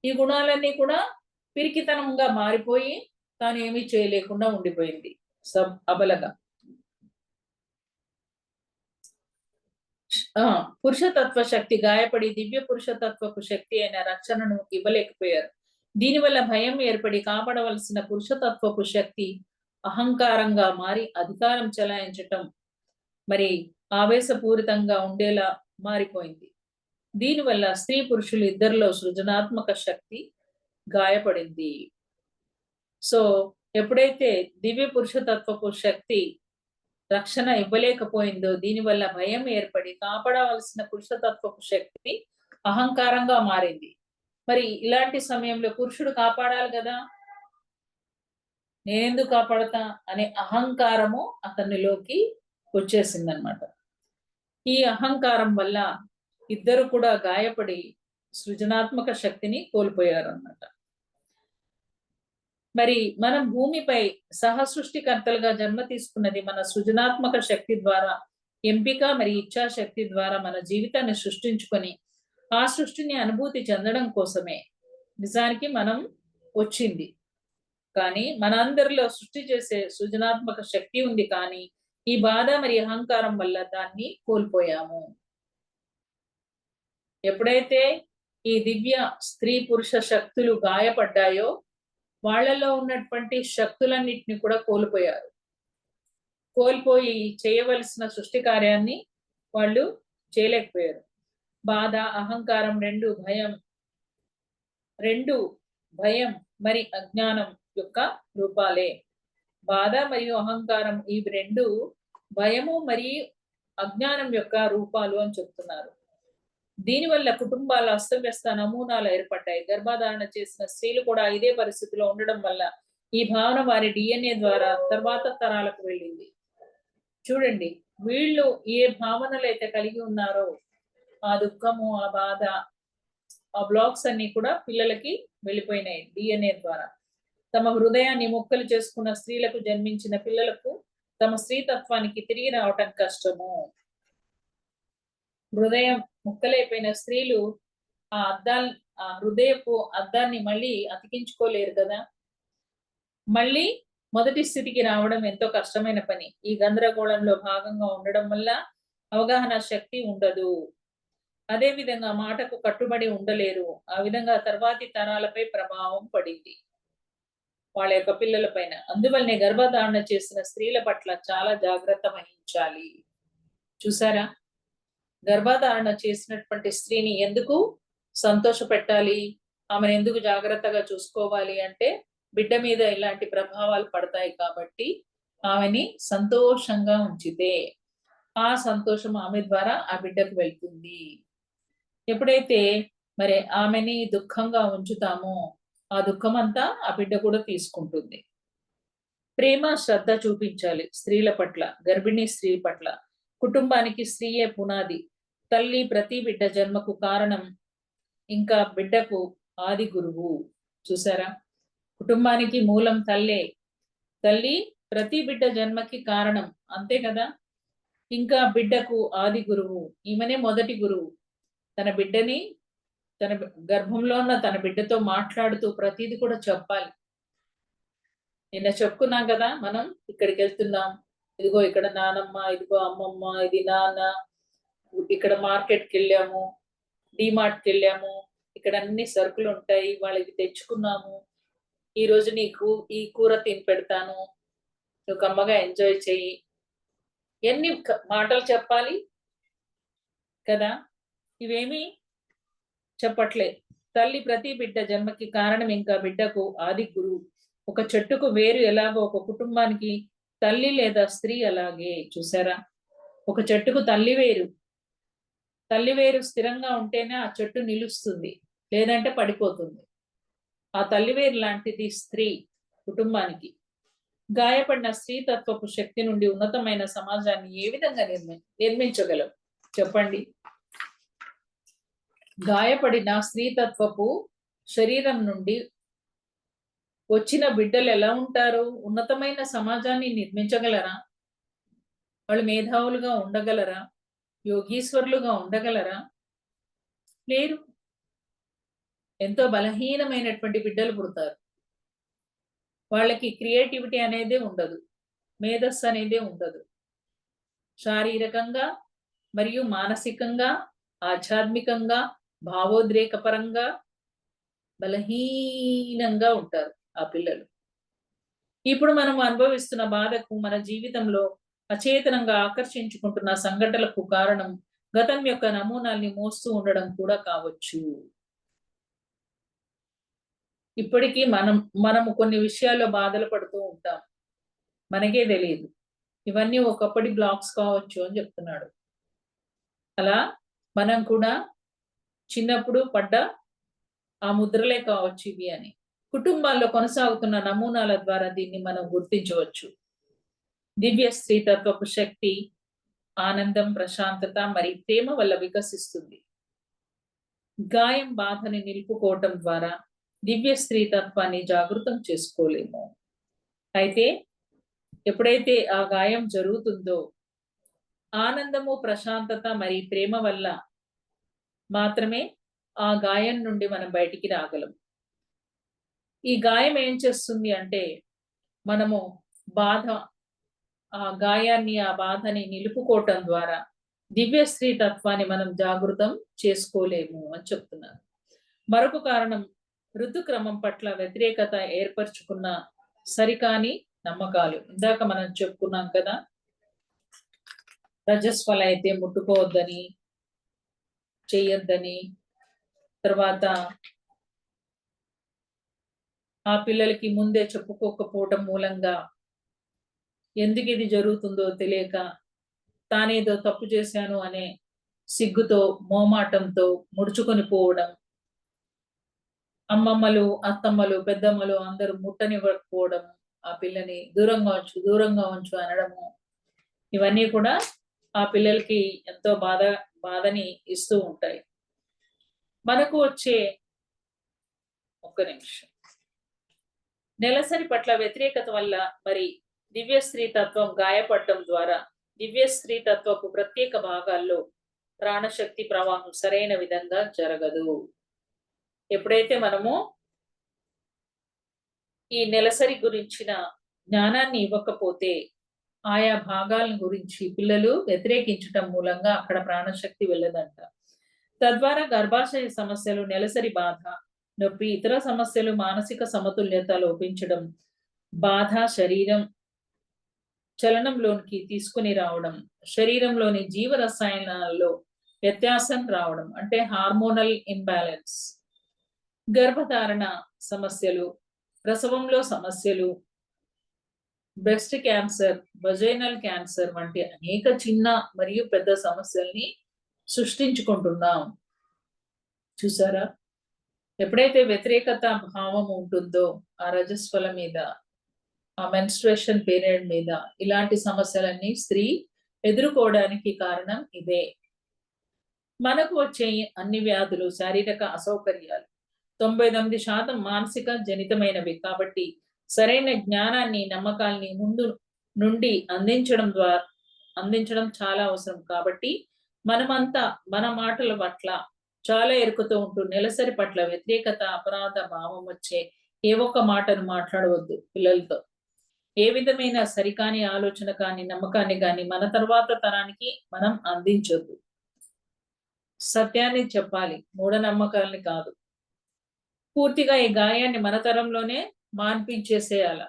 ఈ గుణాలన్నీ కూడా పిరికితనంగా మారిపోయి తాను ఏమీ చేయలేకుండా ఉండిపోయింది అబలగా. పురుషతత్వ శక్తి గాయపడి దివ్య పురుషతత్వపు శక్తి అయిన రక్షణను ఇవ్వలేకపోయారు. దీనివల్ల భయం ఏర్పడి కాపాడవలసిన పురుషతత్వపు శక్తి అహంకారంగా మారి అధికారం చెలాయించటం మరి ఆవేశపూరితంగా ఉండేలా మారిపోయింది. దీనివల్ల స్త్రీ పురుషులు ఇద్దరిలో సృజనాత్మక శక్తి గాయపడింది. సో ఎప్పుడైతే దివ్య పురుషతత్వపు శక్తి రక్షణ ఇవ్వలేకపోయిందో దీనివల్ల భయం ఏర్పడి కాపాడవలసిన పురుషతత్వపు శక్తి అహంకారంగా మారింది. మరి ఇలాంటి సమయంలో పురుషుడు కాపాడాలి కదా, నేనెందుకు కాపాడతా అనే అహంకారము అతనిలోకి వచ్చేసిందనమాట. ఈ అహంకారం వల్ల ఇద్దరు కూడా గాయపడి సృజనాత్మక శక్తిని కోల్పోయారు అన్నమాట. మరి మనం భూమిపై సహసృష్టికర్తలుగా జన్మ తీసుకున్నది మన సృజనాత్మక శక్తి ద్వారా, ఎంపిక మరి ఇచ్ఛాశక్తి ద్వారా మన జీవితాన్ని సృష్టించుకొని ఆ సృష్టిని అనుభూతి చెందడం కోసమే నిజానికి మనం వచ్చింది. కానీ మనందరిలో సృష్టి చేసే సృజనాత్మక శక్తి ఉంది, కానీ ఈ బాధ మరి అహంకారం వల్ల దాన్ని కోల్పోయాము. ఎప్పుడైతే ఈ దివ్య స్త్రీ పురుష శక్తులు గాయపడ్డాయో వాళ్ళలో ఉన్నటువంటి శక్తులన్నిటిని కూడా కోల్పోయారు. కోల్పోయి చేయవలసిన సృష్టి కార్యాన్ని వాళ్ళు చేయలేకపోయారు. బాధ, అహంకారం రెండు భయం మరి అజ్ఞానం యొక్క రూపాలే. బాధ మరియు అహంకారం ఇవి రెండు భయము మరియు అజ్ఞానం యొక్క రూపాలు అని చెప్తున్నారు. దీనివల్ల కుటుంబాల అస్తవ్యస్త నమూనాలు ఏర్పడ్డాయి. గర్భధారణ చేసిన స్త్రీలు కూడా ఇదే పరిస్థితిలో ఉండడం వల్ల ఈ భావన వారి DNA ద్వారా తర్వాత తరాలకు వెళ్ళింది. చూడండి, వీళ్ళు ఏ భావనలు అయితే కలిగి ఉన్నారో ఆ దుఃఖము, ఆ బాధ, ఆ బ్లాక్స్ అన్ని కూడా పిల్లలకి వెళ్ళిపోయినాయి DNA ద్వారా. తమ హృదయాన్ని ముక్కలు చేసుకున్న స్త్రీలకు జన్మించిన పిల్లలకు తమ స్త్రీతత్వానికి తిరిగి రావటం కష్టము. హృదయం ముక్కలైపోయిన స్త్రీలు ఆ హృదయపు అద్దాన్ని మళ్ళీ అతికించుకోలేరు కదా. మళ్ళీ మొదటి స్థితికి రావడం ఎంతో కష్టమైన పని. ఈ గందరగోళంలో భాగంగా ఉండడం వల్ల అవగాహన శక్తి ఉండదు. అదే విధంగా మాటకు కట్టుబడి ఉండలేరు. ఆ విధంగా తర్వాతి తరాలపై ప్రభావం పడింది, వాళ్ళ యొక్క పిల్లల పైన. అందువల్లనే గర్భధారణ చేసిన స్త్రీల పట్ల చాలా జాగ్రత్త వహించాలి. చూసారా, గర్భధారణ చేసినటువంటి స్త్రీని ఎందుకు సంతోష పెట్టాలి, ఆమెను ఎందుకు జాగ్రత్తగా చూసుకోవాలి అంటే బిడ్డ మీద ఇలాంటి ప్రభావాలు పడతాయి కాబట్టి ఆమెని సంతోషంగా ఉంచితే ఆ సంతోషం ఆమె ద్వారా ఆ బిడ్డకు వెళ్తుంది. ఎప్పుడైతే మరి ఆమెని దుఃఖంగా ఉంచుతామో ఆ దుఃఖం అంతా ఆ బిడ్డ కూడా తీసుకుంటుంది. ప్రేమ, శ్రద్ధ చూపించాలి స్త్రీల పట్ల, గర్భిణీ స్త్రీ పట్ల. కుటుంబానికి స్త్రీయే పునాది. తల్లి ప్రతి బిడ్డ జన్మకు కారణం, ఇంకా బిడ్డకు ఆది గురువు. చూసారా, కుటుంబానికి మూలం తల్లే. తల్లి ప్రతి బిడ్డ జన్మకి కారణం, అంతే కదా. ఇంకా బిడ్డకు ఆది గురువు, ఈమెనే మొదటి గురువు. తన బిడ్డని, తన గర్భంలో ఉన్న తన బిడ్డతో మాట్లాడుతూ ప్రతిది కూడా చెప్పాలి. నిన్న చెప్పుకున్నాం కదా, మనం ఇక్కడికి వెళ్తున్నాం, ఇదిగో ఇక్కడ నానమ్మ, ఇదిగో అమ్మమ్మ, ఇది నాన్న, ఇక్కడ మార్కెట్కి వెళ్ళాము, డిమార్ట్కి వెళ్ళాము, ఇక్కడ అన్ని సరుకులు ఉంటాయి, వాళ్ళకి తెచ్చుకున్నాము, ఈ రోజు నీకు ఈ కూర తిని పెడతాను, నువ్వు కమ్మగా ఎంజాయ్ చెయ్యి, ఎన్ని మాటలు చెప్పాలి కదా. ఇవేమి చెప్పట్లే. తల్లి ప్రతి బిడ్డ జన్మకి కారణం, ఇంకా బిడ్డకు ఆది గురువు. ఒక చెట్టుకు వేరు ఎలాగో ఒక కుటుంబానికి తల్లి లేదా స్త్రీ అలాగే. చూసారా, ఒక చెట్టుకు తల్లి వేరు స్థిరంగా ఉంటేనే ఆ చెట్టు నిలుస్తుంది, లేదంటే పడిపోతుంది. ఆ తల్లి వేరు లాంటిది స్త్రీ కుటుంబానికి. గాయపడిన స్త్రీతత్వపు శక్తి నుండి ఉన్నతమైన సమాజాన్ని ఏ విధంగా నిర్మించగలవు చెప్పండి. గాయపడిన స్త్రీతత్వపు శరీరం నుండి వచ్చిన బిడ్డలు ఎలా ఉంటారు? ఉన్నతమైన సమాజాన్ని నిర్మించగలరా? వాళ్ళు మేధావులుగా ఉండగలరా? యోగీశ్వరులుగా ఉండగలరా? లేరు. ఎంతో బలహీనమైనటువంటి బిడ్డలు పుడతారు. వాళ్ళకి క్రియేటివిటీ అనేదే ఉండదు, మేధస్సు అనేదే ఉండదు. శారీరకంగా మరియు మానసికంగా, ఆధ్యాత్మికంగా, భావోద్రేకపరంగా బలహీనంగా ఉంటారు ఆ పిల్లలు. ఇప్పుడు మనం అనుభవిస్తున్న బాధకు, మన జీవితంలో అచేతనంగా ఆకర్షించుకుంటున్న సంఘటనలకు కారణం గతం యొక్క నమూనాల్ని మోస్తూ ఉండడం కూడా కావచ్చు. ఇప్పటికీ మనము కొన్ని విషయాల్లో బాధలు పడుతూ ఉంటాం, మనకే తెలియదు. ఇవన్నీ ఒకప్పటి బ్లాక్స్ కావచ్చు అని చెప్తున్నాడు. అలా మనం కూడా చిన్నప్పుడు పడ్డ ఆ ముద్రలే కావచ్చు ఇవి అని. కుటుంబాల్లో కొనసాగుతున్న నమూనాల ద్వారా దీన్ని మనం గుర్తించవచ్చు. దివ్య స్త్రీతత్వపు శక్తి ఆనందం, ప్రశాంతత మరి ప్రేమ వల్ల వికసిస్తుంది. గాయం, బాధని నిలుపుకోవటం ద్వారా దివ్య స్త్రీతత్వాన్ని జాగృతం చేసుకోలేము. అయితే ఎప్పుడైతే ఆ గాయం జరుగుతుందో ఆనందము, ప్రశాంతత మరి ప్రేమ వల్ల మాత్రమే ఆ గాయం నుండి మనం బయటికి రాగలం. ఈ గాయం ఏం చేస్తుంది అంటే, మనము ఆ గాయాన్ని, ఆ బాధని నిలుపుకోవటం ద్వారా దివ్య స్త్రీ తత్వాన్ని మనం జాగృతం చేసుకోలేము అని చెప్తున్నారు. మరొక కారణం, ఋతుక్రమం పట్ల వ్యతిరేకత ఏర్పరచుకున్న సరికాని నమ్మకాలు. ఇందాక మనం చెప్పుకున్నాం కదా, రజస్వల అయితే ముట్టుకోవద్దని, చేయొద్దని, తర్వాత ఆ పిల్లలకి ముందే చెప్పుకోకపోవటం మూలంగా ఎందుకు ఇది జరుగుతుందో తెలియక తానేదో తప్పు చేశాను అనే సిగ్గుతో, మోమాటంతో ముడుచుకొని పోవడం, అమ్మమ్మలు, అత్తమ్మలు, పెద్దమ్మలు అందరూ ముట్టనివ్వకపోవడం, ఆ పిల్లని దూరంగా ఉంచు అనడము, ఇవన్నీ కూడా ఆ పిల్లలకి ఎంతో బాధని ఇస్తూ ఉంటాయి. మనకు వచ్చే ఒక్క నిమిషం నెలసరి పట్ల వ్యతిరేకత వల్ల మరి దివ్య స్త్రీ తత్వం గాయపడటం ద్వారా దివ్య స్త్రీ తత్వపు ప్రత్యేక భాగాల్లో ప్రాణశక్తి ప్రవాహం సరైన విధంగా జరగదు. ఎప్పుడైతే మనము ఈ నెలసరి గురించిన జ్ఞానాన్ని ఇవ్వకపోతే ఆయా భాగాల గురించి పిల్లలు వ్యతిరేకించటం మూలంగా అక్కడ ప్రాణశక్తి వెళ్ళదంట. తద్వారా గర్భాశయ సమస్యలు, నెలసరి బాధ, నొప్పి, ఇతర సమస్యలు, మానసిక సమతుల్యత లోపించడం, బాధ, శరీరం చలనంలోనికి తీసుకుని రావడం, శరీరంలోని జీవ రసాయనాలలో వ్యత్యాసం రావడం అంటే హార్మోనల్ ఇంబ్యాలెన్స్, గర్భధారణ సమస్యలు, ప్రసవంలో సమస్యలు, బ్రెస్ట్ క్యాన్సర్, వజైనల్ క్యాన్సర్ వంటి అనేక చిన్న మరియు పెద్ద సమస్యల్ని సృష్టించుకుంటున్నాం. చూసారా? ఎప్పుడైతే వ్యతిరేకత భావం ఉంటుందో ఆ రజస్వల మీద, ఆ మెన్స్ట్రుయేషన్ పీరియడ్ మీద, ఇలాంటి సమస్యలన్నీ స్త్రీ ఎదుర్కోవడానికి కారణం ఇదే. మనకు వచ్చే అన్ని వ్యాధులు, శారీరక అసౌకర్యాలు 99% మానసిక జనితమైనవి కాబట్టి సరైన జ్ఞానాన్ని, నమ్మకాల్ని ముందు నుండి అందించడం చాలా అవసరం. కాబట్టి మనమంతా మన మాటల పట్ల చాలా ఎరుకతో ఉంటూ నెలసరి పట్ల వ్యతిరేకత, అపరాధ భావం వచ్చే ఏ ఒక్క మాటను మాట్లాడవద్దు పిల్లలతో. ఏ విధమైన సరికాని ఆలోచన కానీ, నమ్మకాన్ని కానీ మన తర్వాత తరానికి మనం అందించొద్దు. సత్యాన్ని చెప్పాలి, మూఢనమ్మకాలని కాదు. పూర్తిగా ఈ గాయాన్ని మన తరంలోనే మాన్పించేసేయాల.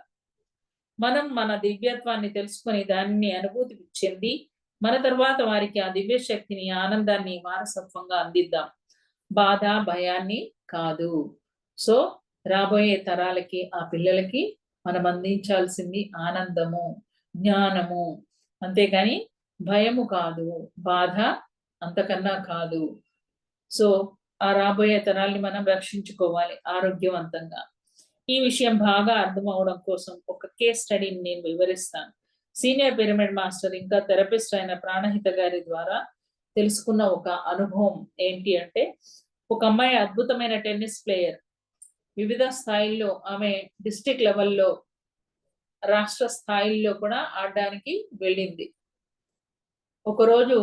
మనం మన దివ్యత్వాన్ని తెలుసుకొని దానిని అనుభూతి చెంది మన తర్వాత వారికి ఆ దివ్య శక్తిని, ఆనందాన్ని వారసత్వంగా అందిద్దాం. బాధ, భయాన్ని కాదు. సో రాబోయే తరాలకి, ఆ పిల్లలకి మనం అందించాల్సింది ఆనందము, జ్ఞానము, అంతేగాని భయము కాదు, బాధ అంతకన్నా కాదు. సో ఆ రాబోయే తరాల్ని మనం రక్షించుకోవాలి ఆరోగ్యవంతంగా. ఈ విషయం బాగా అర్థం అవడం కోసం ఒక కేస్ స్టడీని నేను వివరిస్తాను. సీనియర్ పిరమిడ్ మాస్టర్ ఇంకా థెరపిస్ట్ అయిన ప్రాణహిత గారి ద్వారా తెలుసుకున్న ఒక అనుభవం ఏంటి అంటే, ఒక అమ్మాయి అద్భుతమైన టెన్నిస్ ప్లేయర్. వివిధ స్థాయిల్లో ఆమె డిస్ట్రిక్ట్ లెవెల్లో, రాష్ట్ర స్థాయిల్లో కూడా ఆడడానికి వెళ్ళింది. ఒకరోజు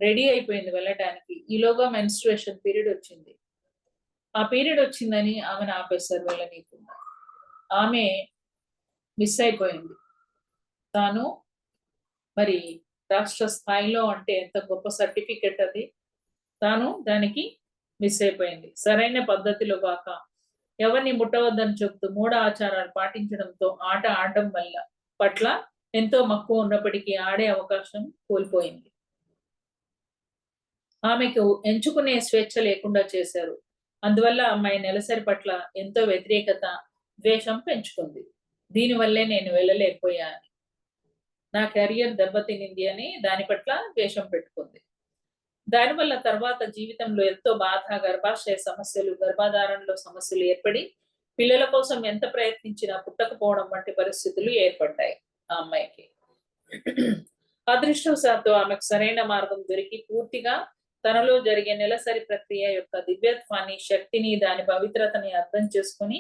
రెడీ అయిపోయింది వెళ్ళటానికి. ఈలోగా మెన్స్ట్రుయేషన్ పీరియడ్ వచ్చింది. ఆ పీరియడ్ వచ్చిందని ఆమెను ఆపేశారు వెళ్ళనీయకుండా. ఆమె మిస్ అయిపోయింది. తాను మరి రాష్ట్ర స్థాయిలో అంటే ఎంత గొప్ప సర్టిఫికెట్ అది. తాను దానికి మిస్ అయిపోయింది. సరైన పద్ధతిలో కాక, ఎవరిని ముట్టవద్దని చెప్తూ మూఢ ఆచారాలు పాటించడంతో ఆట ఆడడం పట్ల ఎంతో మక్కువ ఉన్నప్పటికీ ఆడే అవకాశం కోల్పోయింది. ఆమెకు ఎంచుకునే స్వేచ్ఛ లేకుండా చేశారు. అందువల్ల అమ్మాయి నెలసరి పట్ల ఎంతో వ్యతిరేకత, ద్వేషం పెంచుకుంది. దీనివల్లే నేను వెళ్ళలేకపోయాను, నా కెరియర్ దెబ్బతినింది అని దాని పట్ల ద్వేషం పెట్టుకుంది. దానివల్ల తర్వాత జీవితంలో ఎంతో బాధ, గర్భాశయ సమస్యలు, గర్భధారణలో సమస్యలు ఏర్పడి పిల్లల కోసం ఎంత ప్రయత్నించినా పుట్టకపోవడం వంటి పరిస్థితులు ఏర్పడ్డాయి ఆ అమ్మాయికి. అదృష్టవశాత్తు ఆమెకు సరైన మార్గం దొరికి పూర్తిగా తనలో జరిగే నెలసరి ప్రక్రియ యొక్క దివ్యత్వాన్ని, శక్తిని, దాని పవిత్రతని అర్థం చేసుకుని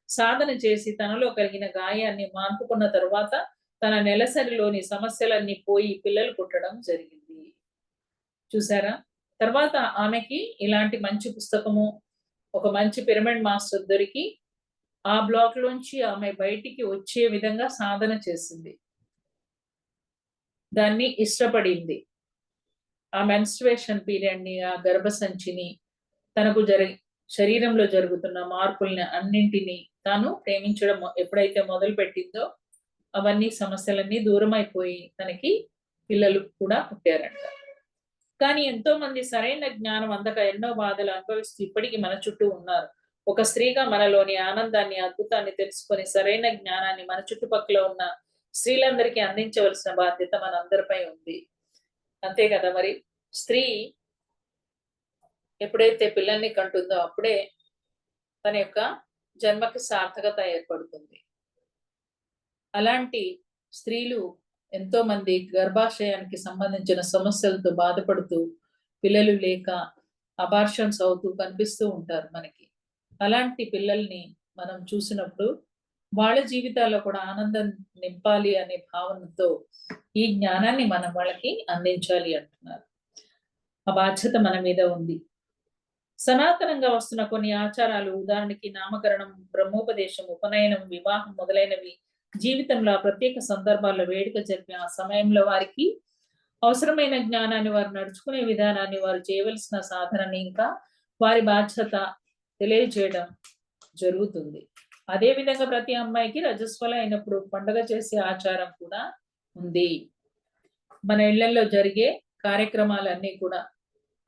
సాధన చేసి తనలో కలిగిన గాయాన్ని మాన్పుకున్న తరువాత తన నెలసరిలోని సమస్యలన్నీ పోయి పిల్లలు పుట్టడం జరిగింది. చూసారా? తర్వాత ఆమెకి ఇలాంటి మంచి పుస్తకము, ఒక మంచి పిరమిడ్ మాస్టర్ దొరికి ఆ బ్లాక్ లోంచి ఆమె బయటికి వచ్చే విధంగా సాధన చేసింది. దాన్ని ఇష్టపడింది. ఆ మెన్స్ట్రుయేషన్ పీరియడ్ ని, ఆ గర్భసంచిని, తనకు శరీరంలో జరుగుతున్న మార్పుల్ని అన్నింటినీ తాను ప్రేమించడం ఎప్పుడైతే మొదలు పెట్టిందో అవన్నీ సమస్యలన్నీ దూరం అయిపోయి తనకి పిల్లలు కూడా పుట్టారంట. కానీ ఎంతో మంది సరైన జ్ఞానం అందక ఎన్నో బాధలు అనుభవిస్తూ ఇప్పటికీ మన చుట్టూ ఉన్నారు. ఒక స్త్రీగా మనలోని ఆనందాన్ని, అద్భుతాన్ని తెలుసుకొని సరైన జ్ఞానాన్ని మన చుట్టుపక్కల ఉన్న స్త్రీలందరికీ అందించవలసిన బాధ్యత మనందరిపై ఉంది. అంతే కదా మరి. స్త్రీ ఎప్పుడైతే పిల్లల్ని కంటుందో అప్పుడే తన యొక్క జన్మకి సార్థకత ఏర్పడుతుంది. అలాంటి స్త్రీలు ఎంతో మంది గర్భాశయానికి సంబంధించిన సమస్యలతో బాధపడుతూ పిల్లలు లేక అబార్షన్స్ అవుతూ కనిపిస్తూ ఉంటారు మనకి. అలాంటి పిల్లల్ని మనం చూసినప్పుడు వాళ్ళ జీవితాల్లో కూడా ఆనందం నింపాలి అనే భావనతో ఈ జ్ఞానాన్ని మనం వాళ్ళకి అందించాలి అంటున్నారు. ఆ బాధ్యత మన మీద ఉంది. సనాతనంగా వస్తున్న కొన్ని ఆచారాలు, ఉదాహరణకి నామకరణం, బ్రహ్మోపదేశం, ఉపనయనం, వివాహం మొదలైనవి జీవితంలో ప్రత్యేక సందర్భాల్లో వేడుక జరిపి ఆ సమయంలో వారికి అవసరమైన జ్ఞానాన్ని, వారు నడుచుకునే విధానాన్ని, వారు చేయవలసిన సాధనని, ఇంకా వారి బాధ్యత తెలియజేయడం జరుగుతుంది. అదే విధంగా ప్రతి అమ్మాయికి రజస్వల అయినప్పుడు పండుగ చేసే ఆచారం కూడా ఉంది. మన ఇళ్లలో జరిగే కార్యక్రమాలన్నీ కూడా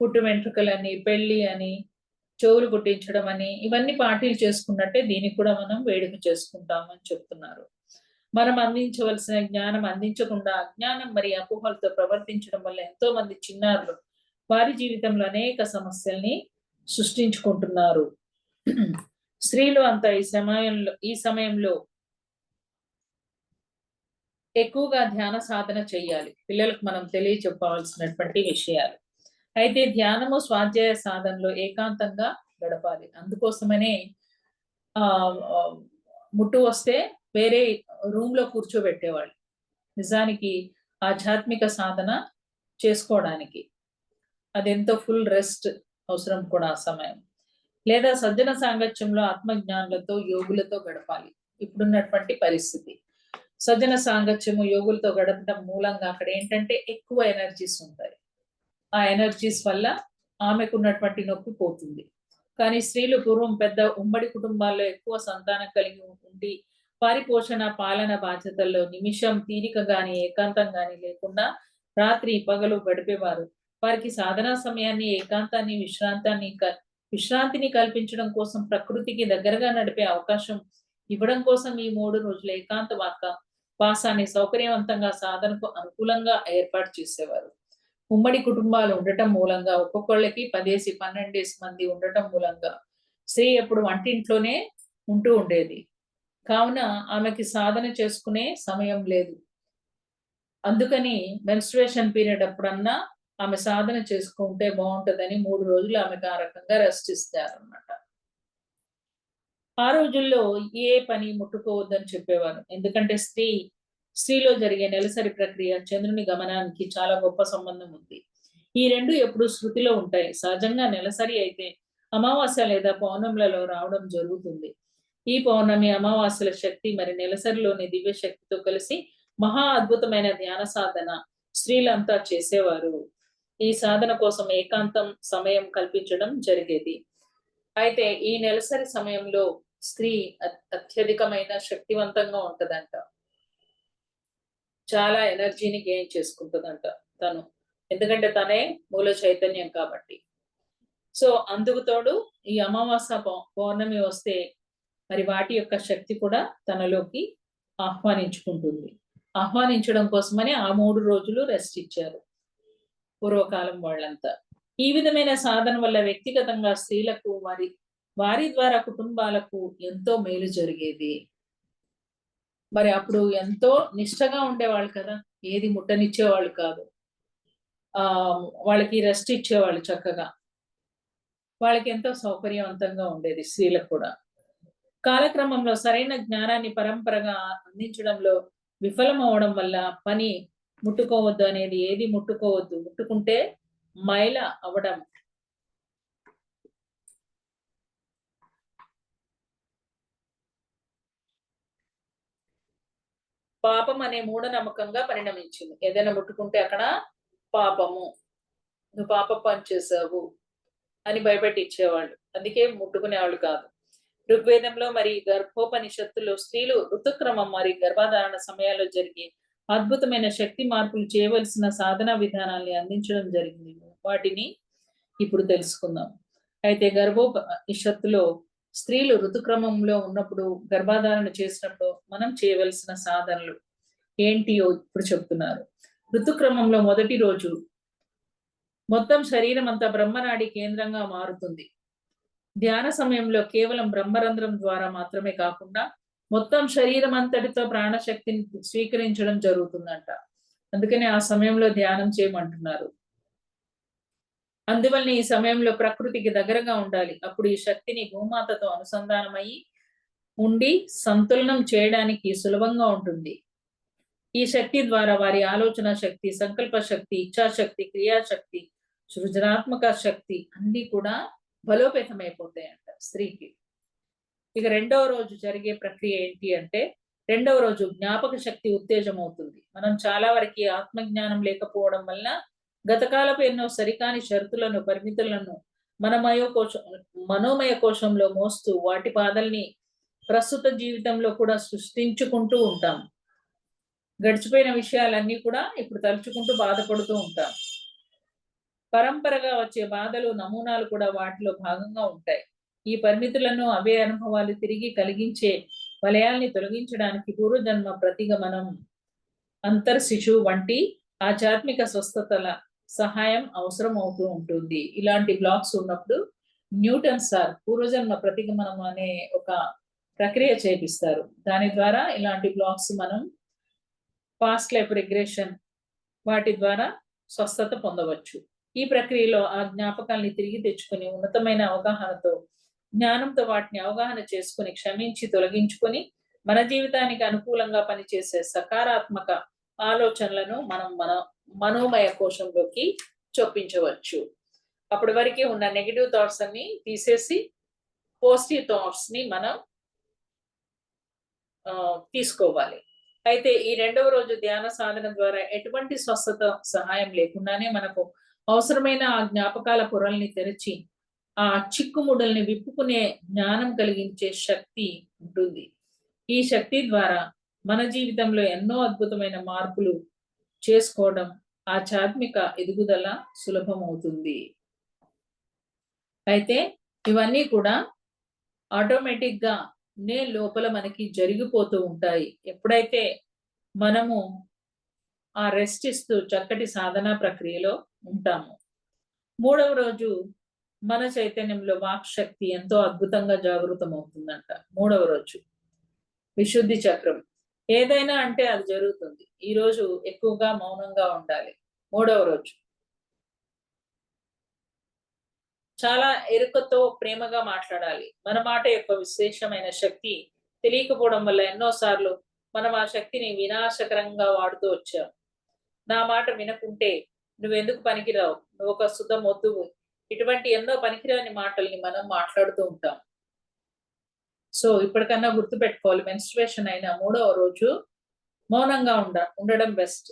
పుట్టు వెంట్రుకలని, పెళ్లి అని, చెవులు కుట్టించడం అని, ఇవన్నీ పార్టీలు చేసుకున్నట్టే దీనికి కూడా మనం వేడుక చేసుకుంటామని చెప్తున్నారు. మనం అందించవలసిన జ్ఞానం అందించకుండా అజ్ఞానం మరి అపోహలతో ప్రవర్తించడం వల్ల ఎంతో మంది చిన్నారులు వారి జీవితంలో అనేక సమస్యల్ని సృష్టించుకుంటున్నారు. స్త్రీలు అంతా ఈ సమయంలో ఎక్కువగా ధ్యాన సాధన చెయ్యాలి. పిల్లలకు మనం తెలియచెప్పవలసినటువంటి విషయాలు. అయితే ధ్యానము, స్వాధ్యాయ సాధనలో ఏకాంతంగా గడపాలి. అందుకోసమనే ముట్టు వస్తే వేరే రూమ్ లో కూర్చోబెట్టేవాళ్ళు. నిజానికి ఆధ్యాత్మిక సాధన చేసుకోవడానికి అదెంతో ఫుల్ రెస్ట్ అవసరం కూడా ఆ సమయం. లేదా సజ్జన సాంగత్యంలో ఆత్మజ్ఞానులతో, యోగులతో గడపాలి. ఇప్పుడున్నటువంటి పరిస్థితి. సజ్జన సాంగత్యము, యోగులతో గడపడం మూలంగా అక్కడ ఏంటంటే ఎక్కువ ఎనర్జీస్ ఉంటాయి. ఆ ఎనర్జీస్ వల్ల ఆమెకున్నటువంటి నొప్పి పోతుంది. కానీ స్త్రీలు పూర్వం పెద్ద ఉమ్మడి కుటుంబాల్లో ఎక్కువ సంతానం కలిగి ఉండి వారి పోషణ, పాలన బాధ్యతల్లో నిమిషం తీరిక గాని, ఏకాంతం గాని లేకుండా రాత్రి పగలు గడిపేవారు. వారికి సాధనా సమయాన్ని, ఏకాంతాన్ని, విశ్రాంతిని కల్పించడం కోసం ప్రకృతికి దగ్గరగా నడిపే అవకాశం ఇవ్వడం కోసం ఈ 3 రోజుల ఏకాంత వాసాన్ని సౌకర్యవంతంగా సాధనకు అనుకూలంగా ఏర్పాటు చేసేవారు. ఉమ్మడి కుటుంబాలు ఉండటం మూలంగా ఒక్కొక్కళ్ళకి 10-12 మంది ఉండటం మూలంగా స్త్రీ ఎప్పుడు వంటింట్లోనే ఉంటూ ఉండేది. కావున ఆమెకి సాధన చేసుకునే సమయం లేదు. అందుకని మెన్స్ట్రుయేషన్ పీరియడ్ అప్పుడన్నా ఆమె సాధన చేసుకుంటే బాగుంటదని 3 రోజులు ఆమెకు ఆ రకంగా రెస్ట్ ఇస్తారన్నమాట. ఆ రోజుల్లో ఏ పని ముట్టుకోవద్దని చెప్పేవారు. ఎందుకంటే స్త్రీలో జరిగే నెలసరి ప్రక్రియ చంద్రుని గమనానికి చాలా గొప్ప సంబంధం ఉంది. ఈ రెండు ఎప్పుడు శృతిలో ఉంటాయి. సహజంగా నెలసరి అయితే అమావాస్య లేదా పౌర్ణములలో రావడం జరుగుతుంది. ఈ పౌర్ణమి, అమావాస్యల శక్తి మరి నెలసరిలోని దివ్య శక్తితో కలిసి మహా అద్భుతమైన ధ్యాన సాధన స్త్రీలంతా చేసేవారు. ఈ సాధన కోసం ఏకాంతం సమయం కల్పించడం జరిగేది. అయితే ఈ నెలసరి సమయంలో స్త్రీ అత్యధికమైన శక్తివంతంగా ఉంటదంట. చాలా ఎనర్జీని గెయిన్ చేసుకుంటుందంట తను. ఎందుకంటే తనే మూల చైతన్యం కాబట్టి. సో అందుకు తోడు ఈ అమావాస్య పౌర్ణమి వస్తే మరి వాటి యొక్క శక్తి కూడా తనలోకి ఆహ్వానించుకుంటుంది. ఆహ్వానించడం కోసమని ఆ 3 రోజులు రెస్ట్ ఇచ్చారు పూర్వకాలం వాళ్ళంతా. ఈ విధమైన సాధన వల్ల వ్యక్తిగతంగా స్త్రీలకు వారి ద్వారా కుటుంబాలకు ఎంతో మేలు జరిగేది. మరి అప్పుడు ఎంతో నిష్టగా ఉండేవాళ్ళు కదా. ఏది ముట్టనిచ్చేవాళ్ళు కాదు. వాళ్ళకి రెస్ట్ ఇచ్చేవాళ్ళు చక్కగా. వాళ్ళకి ఎంతో సౌకర్యవంతంగా ఉండేది స్త్రీలకు కూడా. కాలక్రమంలో సరైన జ్ఞానాన్ని పరంపరగా అందించడంలో విఫలం అవడం వల్ల పని ముట్టుకోవద్దు అనేది, ఏది ముట్టుకోవద్దు, ముట్టుకుంటే మైల అవడం, పాపం అనే మూఢనమ్మకంగా పరిణమించింది. ఏదైనా ముట్టుకుంటే అక్కడ పాపము, నువ్వు పాప పని చేసావు అని భయపెట్టి ఇచ్చేవాళ్ళు. అందుకే ముట్టుకునేవాళ్ళు కాదు. ఋగ్వేదంలో మరి గర్భోపనిషత్తులో స్త్రీలు ఋతుక్రమం మరి గర్భధారణ సమయాల్లో జరిగే అద్భుతమైన శక్తి మార్పులు చేయవలసిన సాధన విధానాల్ని అందించడం జరిగింది. వాటిని ఇప్పుడు తెలుసుకుందాం. అయితే గర్భోపనిషత్తులో స్త్రీలు ఋతుక్రమంలో ఉన్నప్పుడు, గర్భధారణ చేసినప్పుడు మనం చేయవలసిన సాధనలు ఏంటియో ఇప్పుడు చెప్తున్నారు. ఋతుక్రమంలో మొదటి రోజు మొత్తం శరీరం అంతా బ్రహ్మనాడి కేంద్రంగా మారుతుంది. ధ్యాన సమయంలో కేవలం బ్రహ్మరంధ్రం ద్వారా మాత్రమే కాకుండా మొత్తం శరీరం అంతటితో ప్రాణశక్తిని స్వీకరించడం జరుగుతుందంట. అందుకని ఆ సమయంలో ధ్యానం చేయమంటున్నారు. అందువల్ల ఈ సమయంలో ప్రకృతికి దగ్గరగా ఉండాలి. అప్పుడు ఈ శక్తిని భూమాతతో అనుసంధానమయ్యి ఉండి సంతులనం చేయడానికి సులభంగా ఉంటుంది. ఈ శక్తి ద్వారా వారి ఆలోచన శక్తి, సంకల్ప శక్తి, ఇచ్ఛాశక్తి, క్రియాశక్తి, సృజనాత్మక శక్తి అన్ని కూడా బలోపేతమైపోతాయంట స్త్రీకి. ఇక రెండవ రోజు జరిగే ప్రక్రియ ఏంటి అంటే, రెండవ రోజు జ్ఞాపక శక్తి ఉత్తేజం అవుతుంది. మనం చాలా వరకు ఆత్మజ్ఞానం లేకపోవడం వల్ల గతకాలపు ఎన్నో సరికాని షరతులను, పరిమితులను మనోమయ కోశంలో మోస్తూ వాటి బాధల్ని ప్రస్తుత జీవితంలో కూడా సృష్టించుకుంటూ ఉంటాం. గడిచిపోయిన విషయాలన్నీ కూడా ఇప్పుడు తలుచుకుంటూ బాధపడుతూ ఉంటాం. పరంపరగా వచ్చే బాధలు, నమూనాలు కూడా వాటిలో భాగంగా ఉంటాయి. ఈ పరిమితులను, అవే అనుభవాలు తిరిగి కలిగించే వలయాల్ని తొలగించడానికి పూర్వజన్మ ప్రతిగమనం, అంతర్శిశువు వంటి ఆధ్యాత్మిక స్వస్థతల సహాయం అవసరం అవుతూ ఉంటుంది. ఇలాంటి బ్లాక్స్ ఉన్నప్పుడు న్యూటన్ సార్ పూర్వజన్మ ప్రతిగమనం అనే ఒక ప్రక్రియ చేపిస్తారు. దాని ద్వారా ఇలాంటి బ్లాక్స్ మనం పాస్ట్ లైఫ్ రిగ్రెషన్ వాటి ద్వారా స్వస్థత పొందవచ్చు. ఈ ప్రక్రియలో ఆ జ్ఞాపకాల్ని తిరిగి తెచ్చుకొని ఉన్నతమైన అవగాహనతో, జ్ఞానంతో వాటిని అవగాహన చేసుకుని, క్షమించి తొలగించుకొని మన జీవితానికి అనుకూలంగా పనిచేసే సకారాత్మక ఆలోచనలను మనం మన మనోమయ కోశంలోకి చొప్పించవచ్చు. అప్పటి వరకు ఉన్న నెగిటివ్ థాట్స్ అన్ని తీసేసి పాజిటివ్ థాట్స్ ని మనం తీసుకోవాలి. అయితే ఈ రెండవ రోజు ధ్యాన సాధన ద్వారా ఎటువంటి స్వస్థత సహాయం లేకుండానే మనకు అవసరమైన ఆ జ్ఞాపకాల పొరల్ని తెరిచి ఆ చిక్కుముడల్ని విప్పుకునే జ్ఞానం కలిగించే శక్తి ఉంటుంది. ఈ శక్తి ద్వారా మన జీవితంలో ఎన్నో అద్భుతమైన మార్పులు చేసుకోవడం, ఆధ్యాత్మిక ఎదుగుదల సులభమవుతుంది. అయితే ఇవన్నీ కూడా ఆటోమేటిక్ గా లోపల మనకి జరిగిపోతూ ఉంటాయి. ఎప్పుడైతే మనము ఆ రెస్ట్ ఇస్తూ చక్కటి సాధనా ప్రక్రియలో ఉంటాము. మూడవ రోజు మన చైతన్యంలో వాక్ శక్తి ఎంతో అద్భుతంగా జాగృతం అవుతుందంట. మూడవ రోజు విశుద్ధి చక్రం ఏదైనా అంటే అది జరుగుతుంది. ఈ రోజు ఎక్కువగా మౌనంగా ఉండాలి. మూడవ రోజు చాలా ఎరుకతో ప్రేమగా మాట్లాడాలి. మన మాట యొక్క విశేషమైన శక్తి తెలియకపోవడం వల్ల ఎన్నోసార్లు మనం ఆ శక్తిని వినాశకరంగా వాడుతూ వచ్చాం. నా మాట వినకుంటే నువ్వెందుకు పనికిరావు, నువ్వు ఒక శుద్ధ మొద్దువు, ఇటువంటి ఎన్నో పనికిరాని మాటల్ని మనం మాట్లాడుతూ ఉంటాం. సో ఇప్పటికన్నా గుర్తు పెట్టుకోవాలి, మెన్స్ట్రుయేషన్ అయిన మూడవ రోజు మౌనంగా ఉండడం బెస్ట్.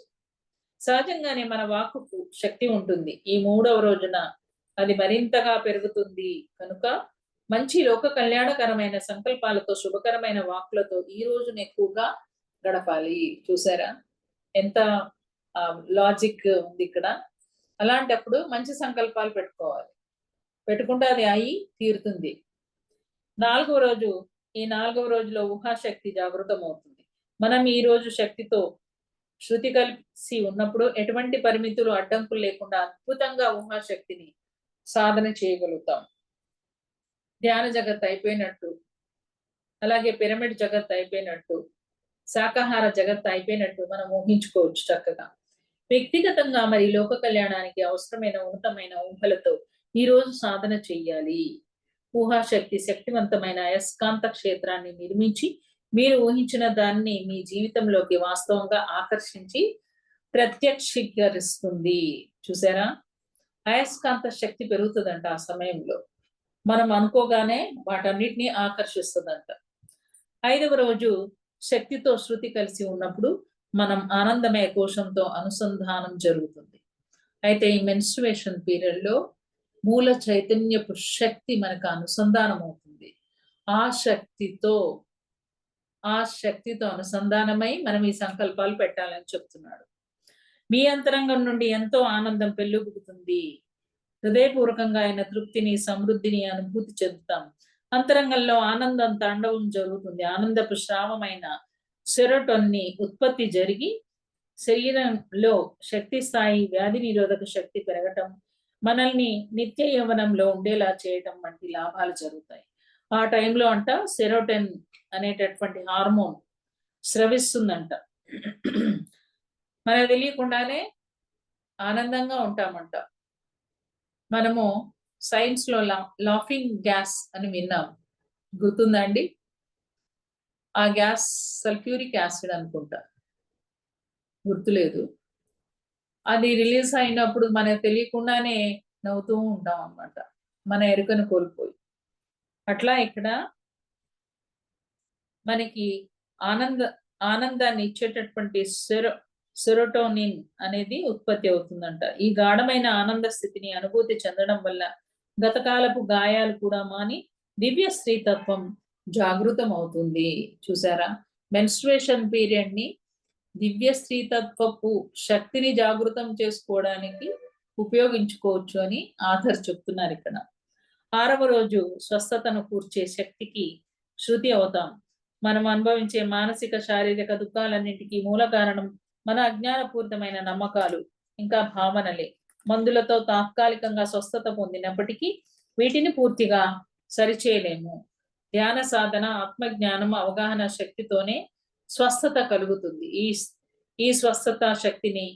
సహజంగానే మన వాక్కుకు శక్తి ఉంటుంది. ఈ మూడవ రోజున అది మరింతగా పెరుగుతుంది కనుక మంచి లోక కళ్యాణకరమైన సంకల్పాలతో, శుభకరమైన వాక్కులతో ఈ రోజును ఎక్కువగా గడపాలి. చూసారా ఎంత లాజిక్ ఉంది ఇక్కడ. అలాంటప్పుడు మంచి సంకల్పాలు పెట్టుకోవాలి. పెట్టుకుంటే అది అయి తీరుతుంది. ఈ నాలుగవ రోజులో ఊహాశక్తి జాగృతం అవుతుంది. మనం ఈ రోజు శక్తితో శృతి కలిసి ఉన్నప్పుడు ఎటువంటి పరిమితులు, అడ్డంకులు లేకుండా అద్భుతంగా ఊహాశక్తిని సాధన చేయగలుగుతాం. ధ్యాన జగత్ అయిపోయినట్టు, అలాగే పిరమిడ్ జగత్ అయిపోయినట్టు, శాకాహార జగత్ అయిపోయినట్టు మనం ఊహించుకోవచ్చు చక్కగా. వ్యక్తిగతంగా మరి లోక కళ్యాణానికి అవసరమైన ఉన్నతమైన ఊహలతో ఈ రోజు సాధన చెయ్యాలి. ఊహాశక్తి శక్తివంతమైన అయస్కాంత క్షేత్రాన్ని నిర్మించి మీరు ఊహించిన దాన్ని మీ జీవితంలోకి వాస్తవంగా ఆకర్షించి ప్రత్యక్షీకరిస్తుంది. చూసారా, అయస్కాంత శక్తి పెరుగుతుందంట ఆ సమయంలో. మనం అనుకోగానే వాటన్నిటిని ఆకర్షిస్తుందంట. 5వ రోజు శక్తితో శృతి కలిసి ఉన్నప్పుడు మనం ఆనందమయ కోశంతో అనుసంధానం జరుగుతుంది. అయితే ఈ మెన్స్ట్రుయేషన్ పీరియడ్ లో మూల చైతన్యపు శక్తి మనకు అనుసంధానం అవుతుంది. ఆ శక్తితో ఆ శక్తితో అనుసంధానమై మనం ఈ సంకల్పాలు పెట్టాలని చెప్తున్నాడు. మీ అంతరంగం నుండి ఎంతో ఆనందం పెళ్ళుబుకుతుంది. హృదయపూర్వకంగా అయిన తృప్తిని, సమృద్ధిని అనుభూతి చెందుతాం. అంతరంగంలో ఆనందం తాండవం జరుగుతుంది. ఆనందపు స్రావమైన సెరోటోనిన్ ఉత్పత్తి జరిగి శరీరంలో శక్తి స్థాయి, వ్యాధి నిరోధక శక్తి పెరగటం, మనల్ని నిత్య యవ్వనంలో ఉండేలా చేయటం వంటి లాభాలు జరుగుతాయి. ఆ టైంలో అంట సెరోటోనిన్ అనేటటువంటి హార్మోన్ స్రవిస్తుందంట. మనకు తెలియకుండానే ఆనందంగా ఉంటామంట. మనము సైన్స్ లో లాఫింగ్ గ్యాస్ అని విన్నాం, గుర్తుందండి? ఆ గ్యాస్ సల్ఫ్యూరిక్ యాసిడ్ అనుకుంటా, గుర్తులేదు. అది రిలీజ్ అయినప్పుడు మనకు తెలియకుండానే నవ్వుతూ ఉంటాం అన్నమాట, మన ఎరుకను కోల్పోయి. అట్లా ఇక్కడ మనకి ఆనందాన్ని ఇచ్చేటటువంటి సెరోటోనిన్ అనేది ఉత్పత్తి అవుతుందంట. ఈ గాఢమైన ఆనంద స్థితిని అనుభూతి చెందడం వల్ల గతకాలపు గాయాలు కూడా మాని దివ్య స్త్రీతత్వం జాగృతం అవుతుంది. చూసారా, మెన్స్ట్రుయేషన్ పీరియడ్ ని దివ్య స్త్రీతత్వపు శక్తిని జాగృతం చేసుకోవడానికి ఉపయోగించుకోవచ్చు అని ఆథర్ చెప్తున్నారు ఇక్కడ. 6వ రోజు స్వస్థతను కూర్చే శక్తికి శృతి అవుతాం. మనం అనుభవించే మానసిక, శారీరక దుఃఖాలన్నింటికీ మూల కారణం మన అజ్ఞానపూరితమైన నమ్మకాలు, ఇంకా భావనలే. మందులతో తాత్కాలికంగా స్వస్థత పొందినప్పటికీ వీటిని పూర్తిగా సరిచేయలేము. ధ్యాన సాధన, ఆత్మజ్ఞానం, అవగాహన శక్తితోనే స్వస్థత కలుగుతుంది. ఈ స్వస్థత శక్తిని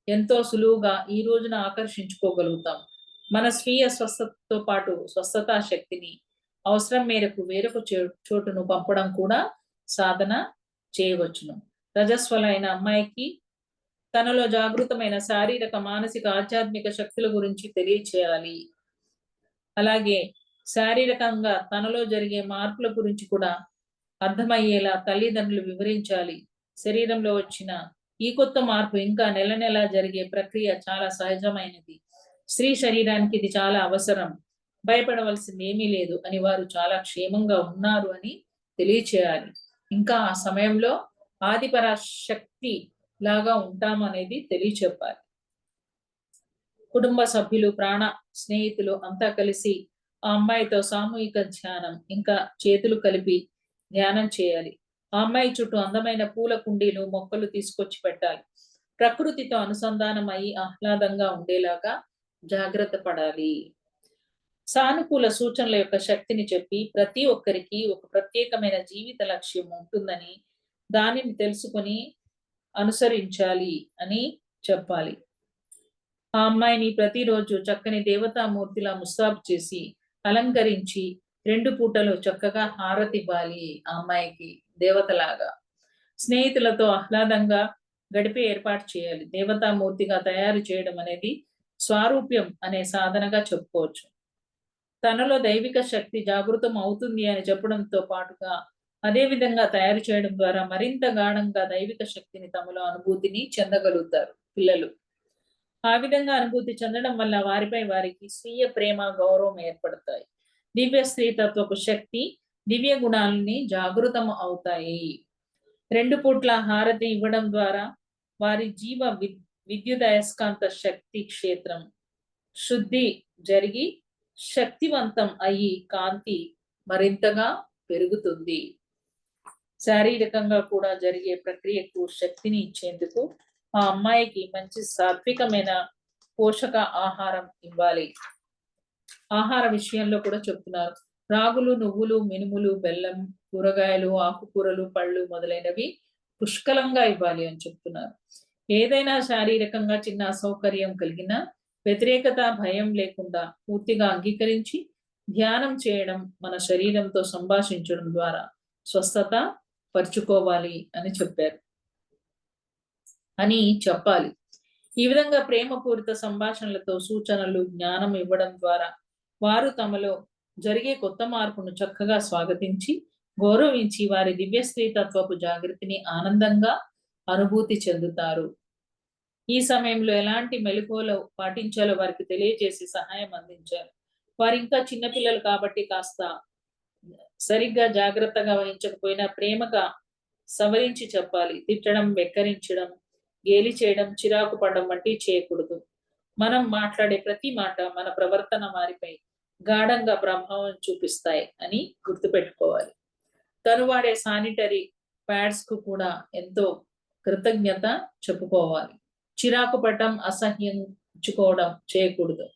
ఎంతో సులువుగా ఈ రోజున ఆకర్షించుకోగలుగుతాం. మన స్వీయ స్వస్థతతో పాటు స్వస్థతా శక్తిని అవసరం మేరకు వేరొక చోటును పంపడం కూడా సాధన చేయవచ్చును. రజస్వలైన అమ్మాయికి తనలో జాగృతమైన శారీరక, మానసిక, ఆధ్యాత్మిక శక్తుల గురించి తెలియచేయాలి. అలాగే శారీరకంగా తనలో జరిగే మార్పుల గురించి కూడా అర్థమయ్యేలా తల్లిదండ్రులు వివరించాలి. శరీరంలో వచ్చిన ఈ కొత్త మార్పు ఇంకా నెల నెలా జరిగే ప్రక్రియ చాలా సహజమైనది. స్త్రీ శరీరానికి ఇది చాలా అవసరం, భయపడవలసింది ఏమీ లేదు అని, వారు చాలా క్షేమంగా ఉన్నారు అని తెలియచేయాలి. ఇంకా ఆ సమయంలో ఆదిపరాశక్తి లాగా ఉంటామనేది తెలియచెప్పాలి. కుటుంబ సభ్యులు, ప్రాణ స్నేహితులు అంతా కలిసి ఆ అమ్మాయితో సామూహిక ధ్యానం, ఇంకా చేతులు కలిపి ధ్యానం చేయాలి. ఆ అమ్మాయి చుట్టూ అందమైన పూల కుండీలు, మొక్కలు తీసుకొచ్చి పెట్టాలి. ప్రకృతితో అనుసంధానం అయి ఆహ్లాదంగా ఉండేలాగా జాగ్రత్త పడాలి. సానుకూల సూచనల యొక్క శక్తిని చెప్పి ప్రతి ఒక్కరికి ఒక ప్రత్యేకమైన జీవిత లక్ష్యం ఉంటుందని, దానిని తెలుసుకొని అనుసరించాలి అని చెప్పాలి. ఆ అమ్మాయిని ప్రతిరోజు చక్కని దేవతామూర్తిలా ముస్తాబు చేసి అలంకరించి 2 పూటలు చక్కగా హారతివ్వాలి. ఆ అమ్మాయికి దేవతలాగా స్నేహితులతో ఆహ్లాదంగా గడిపే ఏర్పాటు చేయాలి. దేవతామూర్తిగా తయారు చేయడం అనేది స్వారూప్యం అనే సాధనగా చెప్పుకోవచ్చు. తనలో దైవిక శక్తి జాగృతం అవుతుంది అని చెప్పడంతో పాటుగా అదే విధంగా తయారు చేయడం ద్వారా మరింత గాఢంగా దైవిక శక్తిని తమలో అనుభూతిని చెందగలుగుతారు పిల్లలు. ఆ విధంగా అనుభూతి చెందడం వల్ల వారిపై వారికి స్వీయ ప్రేమ, గౌరవం ఏర్పడతాయి. దివ్య స్త్రీతత్వపు శక్తి, దివ్య గుణాలని జాగృతం అవుతాయి. 2 పూట్ల హారతి ఇవ్వడం ద్వారా వారి జీవ విద్యుదయస్కాంత శక్తి క్షేత్రం శుద్ధి జరిగి శక్తివంతం అయ్యి కాంతి మరింతగా పెరుగుతుంది. శారీరకంగా కూడా జరిగే ప్రక్రియకు శక్తిని ఇచ్చేందుకు ఆ అమ్మాయికి మంచి సాత్వికమైన పోషక ఆహారం ఇవ్వాలి. ఆహార విషయంలో కూడా చెప్తున్నారు. రాగులు, నువ్వులు, మినుములు, బెల్లం, కూరగాయలు, ఆకుకూరలు, పళ్ళు మొదలైనవి పుష్కలంగా ఇవ్వాలి అని చెప్తున్నారు. ఏదైనా శారీరకంగా చిన్న అసౌకర్యం కలిగినా వ్యతిరేకత, భయం లేకుండా పూర్తిగా అంగీకరించి ధ్యానం చేయడం, మన శరీరంతో సంభాషించడం ద్వారా స్వస్థత పరుచుకోవాలి అని చెప్పాలి. ఈ విధంగా ప్రేమపూరిత సంభాషణలతో సూచనలు, జ్ఞానం ఇవ్వడం ద్వారా వారు తమలో జరిగే కొత్త మార్పును చక్కగా స్వాగతించి గౌరవించి వారి దివ్య స్త్రీతత్వపు జాగృతిని ఆనందంగా అనుభూతి చెందుతారు. ఈ సమయంలో ఎలాంటి మెలకువలు పాటించాలో వారికి తెలియజేసి సహాయం అందించాలి. వారు ఇంకా చిన్నపిల్లలు కాబట్టి కాస్త సరిగ్గా జాగ్రత్తగా వహించకపోయినా ప్రేమగా సవరించి చెప్పాలి. తిట్టడం, వెక్కరించడం, గేలి చేయడం, చిరాకు పడడం వంటివి చేయకూడదు. మనం మాట్లాడే ప్రతి మాట మన ప్రవర్తన వారిపై గాఢంగా ప్రభావం చూపిస్తాయి అని గుర్తుపెట్టుకోవాలి. తను వాడే శానిటరీ ప్యాడ్స్ కు కూడా ఎంతో కృతజ్ఞత చెప్పుకోవాలి. చిరాకు పడటం, అసహ్యించుకోవడం చేయకూడదు.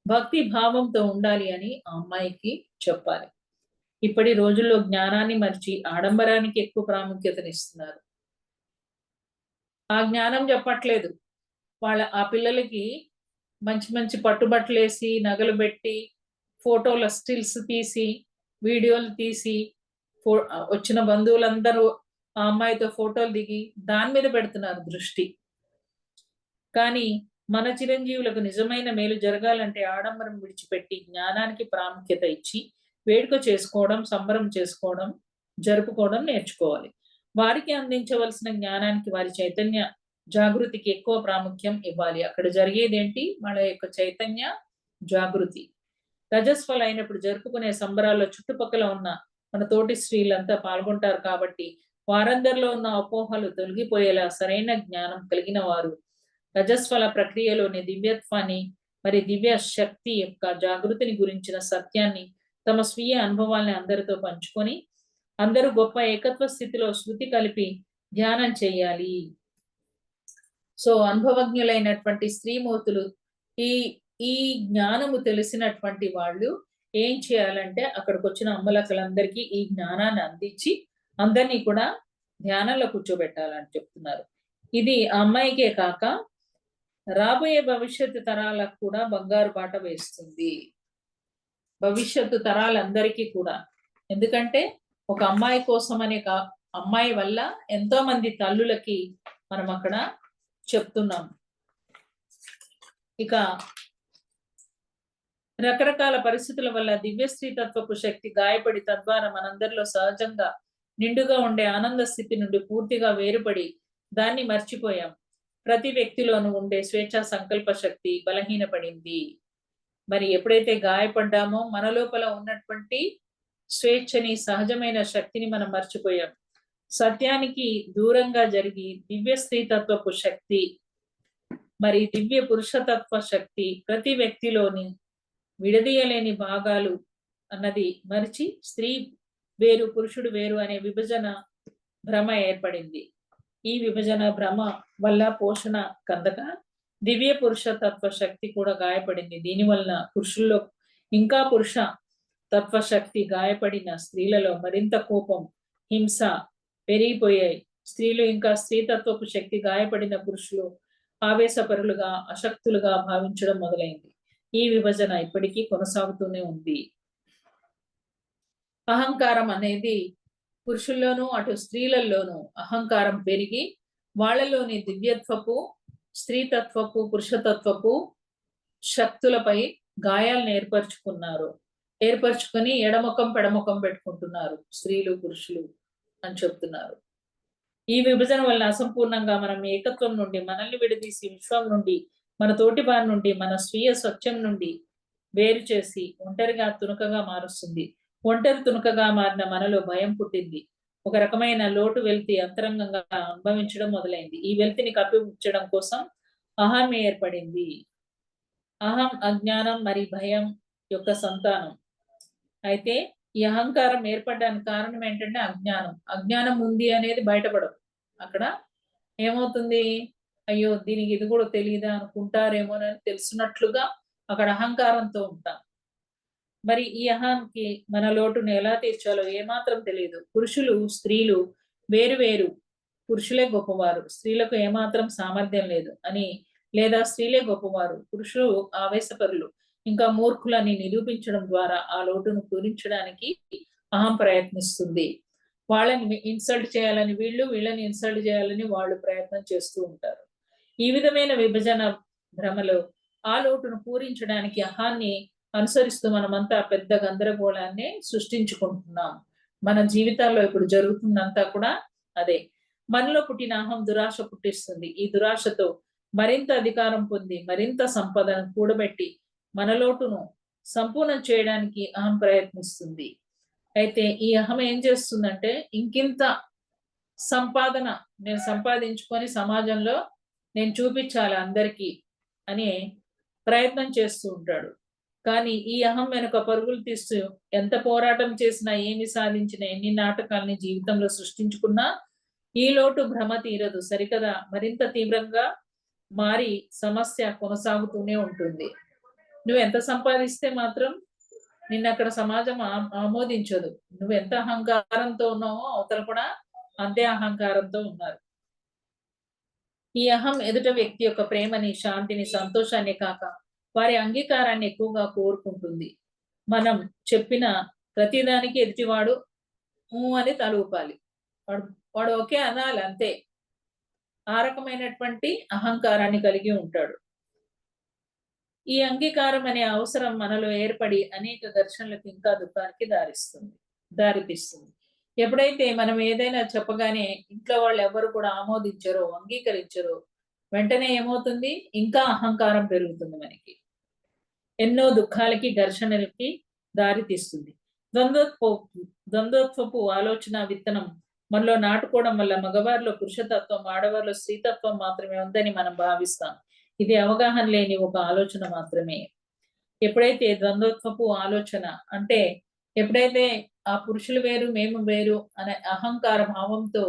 భక్తి భావంతో ఉండాలి అని ఆ అమ్మాయికి చెప్పాలి. ఇప్పటి రోజుల్లో జ్ఞానాన్ని మర్చి ఆడంబరానికి ఎక్కువ ప్రాముఖ్యతనిస్తున్నారు. ఆ జ్ఞానం చెప్పట్లేదు. ఆ పిల్లలకి మంచి మంచి పట్టుబట్టలేసి, నగలు పెట్టి, ఫోటోల స్టిల్స్ తీసి, వీడియోలు తీసి, వచ్చిన బంధువులందరూ ఆ అమ్మాయితో ఫోటోలు దిగి దాని మీద పెడుతున్నారు దృష్టి. కానీ మన చిరంజీవులకు నిజమైన మేలు జరగాలంటే ఆడంబరం విడిచిపెట్టి జ్ఞానానికి ప్రాముఖ్యత ఇచ్చి వేడుక చేసుకోవడం, సంబరం చేసుకోవడం, జరుపుకోవడం నేర్చుకోవాలి. వారికి అందించవలసిన జ్ఞానానికి వారి చైతన్య జాగృతికి ఎక్కువ ప్రాముఖ్యం ఇవ్వాలి. అక్కడ జరిగేదేంటి? వాళ్ళ యొక్క చైతన్య జాగృతి. రజస్వల అయినప్పుడు జరుపుకునే సంబరాల్లో చుట్టుపక్కల ఉన్న మన తోటి స్త్రీలంతా పాల్గొంటారు కాబట్టి వారందరిలో ఉన్న అపోహలు తొలగిపోయేలా సరైన జ్ఞానం కలిగిన వారు రజస్వల ప్రక్రియలోని దివ్యత్వాన్ని, మరి దివ్య శక్తి యొక్క జాగృతిని గురించిన సత్యాన్ని తమ స్వీయ అనుభవాల్ని అందరితో పంచుకొని అందరూ గొప్ప ఏకత్వ స్థితిలో శృతి కలిపి ధ్యానం చేయాలి. సో అనుభవజ్ఞులైనటువంటి స్త్రీమూర్తులు ఈ ఈ జ్ఞానము తెలిసినటువంటి వాళ్ళు ఏం చేయాలంటే అక్కడికి వచ్చిన అమ్మలక్కలందరికీ ఈ జ్ఞానాన్ని అందించి అందరినీ కూడా ధ్యానంలో కూర్చోబెట్టాలని చెప్తున్నారు. ఇది ఆ అమ్మాయికే కాక రాబోయే భవిష్యత్తు తరాలకు కూడా బంగారు బాట వేస్తుంది. భవిష్యత్తు తరాలందరికీ కూడా. ఎందుకంటే ఒక అమ్మాయి కోసం అనే అమ్మాయి వల్ల ఎంతో మంది తల్లులకి మనం అక్కడ చెప్తున్నాం. ఇక రకరకాల పరిస్థితుల వల్ల దివ్య స్త్రీ తత్వపు శక్తి గాయపడి తద్వారా మనందరిలో సహజంగా నిండుగా ఉండే ఆనంద స్థితి నుండి పూర్తిగా వేరుపడి దాన్ని మర్చిపోయాం. ప్రతి వ్యక్తిలోనూ ఉండే స్వేచ్ఛా సంకల్ప శక్తి బలహీనపడింది. మరి ఎప్పుడైతే గాయపడ్డామో మన లోపల ఉన్నటువంటి స్వేచ్ఛని, సహజమైన శక్తిని మనం మర్చిపోయాం. సత్యానికి దూరంగా జరిగి దివ్య స్త్రీతత్వపు శక్తి, మరి దివ్య పురుషతత్వ శక్తి ప్రతి వ్యక్తిలోని విడదీయలేని భాగాలు అన్నది మరిచి స్త్రీ వేరు పురుషుడు వేరు అనే విభజన భ్రమ ఏర్పడింది. ఈ విభజన భ్రమ వల్ల పోషణ కందక దివ్య పురుషతత్వ శక్తి కూడా గాయపడింది. దీనివల్ల పురుషుల్లో ఇంకా పురుష తత్వశక్తి గాయపడిన స్త్రీలలో మరింత కోపం, హింస పెరిగిపోయాయి. స్త్రీలు ఇంకా స్త్రీతత్వపు శక్తి గాయపడిన పురుషులు ఆవేశపరులుగా, అశక్తులుగా భావించడం మొదలైంది. ఈ విభజన ఇప్పటికీ కొనసాగుతూనే ఉంది. అహంకారం అనేది పురుషుల్లోనూ అటు స్త్రీలలోనూ అహంకారం పెరిగి వాళ్ళలోని దివ్యత్వపు, స్త్రీతత్వపు, పురుషతత్వపు శక్తులపై గాయాలను ఏర్పరచుకొని ఎడముఖం పెడముఖం పెట్టుకుంటున్నారు స్త్రీలు పురుషులు అని చెప్తున్నారు. ఈ విభజన వల్ల అసంపూర్ణంగా మనం ఏకత్వం నుండి మనల్ని విడదీసి విశ్వం నుండి, మన తోటి వారి నుండి, మన స్వీయ స్వచ్ఛం నుండి వేరు చేసి ఒంటరిగా తునకగా మారుస్తుంది. ఒంటరి తునకగా మారిన మనలో భయం పుట్టింది. ఒక రకమైన లోటు వెలితి అంతరంగంగా అనుభవించడం మొదలైంది. ఈ వెలితిని కప్పిపుచ్చడం కోసం అహం ఏర్పడింది. అహం అజ్ఞానం మరి భయం యొక్క సంతానం. అయితే ఈ అహంకారం ఏర్పడడానికి కారణం ఏంటంటే అజ్ఞానం. అజ్ఞానం ఉంది అనేది బయటపడదు. అక్కడ ఏమవుతుంది? అయ్యో దీనికి ఇది కూడా తెలియదా అనుకుంటారేమోనని తెలుసున్నట్లుగా అక్కడ అహంకారంతో ఉంటాం. మరి ఈ అహానికి మన లోటును ఎలా తీర్చాలో ఏమాత్రం తెలియదు. పురుషులు, స్త్రీలు వేరు. పురుషులే గొప్పవారు, స్త్రీలకు ఏమాత్రం సామర్థ్యం లేదు అని, లేదా స్త్రీలే గొప్పవారు, పురుషులు ఆవేశపరులు, ఇంకా మూర్ఖులని నిరూపించడం ద్వారా ఆ లోటును పూరించడానికి అహం ప్రయత్నిస్తుంది. వాళ్ళని ఇన్సల్ట్ చేయాలని వీళ్ళని ఇన్సల్ట్ చేయాలని వాళ్ళు ప్రయత్నం చేస్తూ ఉంటారు. ఈ విధమైన విభజన భ్రమలో ఆ లోటును పూరించడానికి అహాన్ని అనుసరిస్తూ మనమంతా పెద్ద గందరగోళాన్ని సృష్టించుకుంటున్నాం. మన జీవితాల్లో ఇప్పుడు జరుగుతుందంతా కూడా అదే. మనలో పుట్టిన అహం దురాశ పుట్టిస్తుంది. ఈ దురాశతో మరింత అధికారం పొంది, మరింత సంపదను కూడబెట్టి మన లోటును సంపూర్ణం చేయడానికి అహం ప్రయత్నిస్తుంది. అయితే ఈ అహం ఏం చేస్తుందంటే ఇంకింత సంపాదన నేను సంపాదించుకొని సమాజంలో నేను చూపించాలి అందరికీ అని ప్రయత్నం చేస్తూ ఉంటాడు. కానీ ఈ అహం వెనుక పరుగులు తీస్తూ ఎంత పోరాటం చేసినా, ఏమి సాధించినా, ఎన్ని నాటకాల్ని జీవితంలో సృష్టించుకున్నా ఈ లోటు భ్రమ తీరదు. సరికదా మరింత తీవ్రంగా మారి సమస్య కొనసాగుతూనే ఉంటుంది. నువ్వెంత సంపాదిస్తే మాత్రం నిన్నక్కడ సమాజం ఆమోదించదు. నువ్వెంత అహంకారంతో ఉన్నావో అవతల కూడా అంతే అహంకారంతో ఉన్నారు. ఈ అహం ఎదుట వ్యక్తి యొక్క ప్రేమని, శాంతిని, సంతోషాన్ని కాక వారి అంగీకారాన్ని ఎక్కువగా కోరుకుంటుంది. మనం చెప్పిన ప్రతిదానికి ఎదుటివాడు అని తలూపాలి. వాడు వాడు ఓకే అనాలి అంతే. ఆ రకమైనటువంటి అహంకారాన్ని కలిగి ఉంటాడు. ఈ అంగీకారం అనే అవసరం మనలో ఏర్పడి అనేక ఘర్షణలకు ఇంకా దుఃఖానికి దారితీస్తుంది. ఎప్పుడైతే మనం ఏదైనా చెప్పగానే ఇంట్లో వాళ్ళు ఎవరు కూడా ఆమోదించరో, అంగీకరించరో, వెంటనే ఏమవుతుంది? ఇంకా అహంకారం పెరుగుతుంది మనకి. ఎన్నో దుఃఖాలకి, ఘర్షణలకి దారితీస్తుంది. ద్వంద్వత్వపు ఆలోచన విత్తనం మనలో నాటుకోవడం వల్ల మగవారిలో పురుషతత్వం, ఆడవారిలో స్త్రీతత్వం మాత్రమే ఉందని మనం భావిస్తాం. ఇది అవగాహన లేని ఒక ఆలోచన మాత్రమే. ఎప్పుడైతే ద్వంద్వత్వపు ఆలోచన అంటే ఎప్పుడైతే ఆ పురుషులు వేరు, మేము వేరు అనే అహంకార భావంతో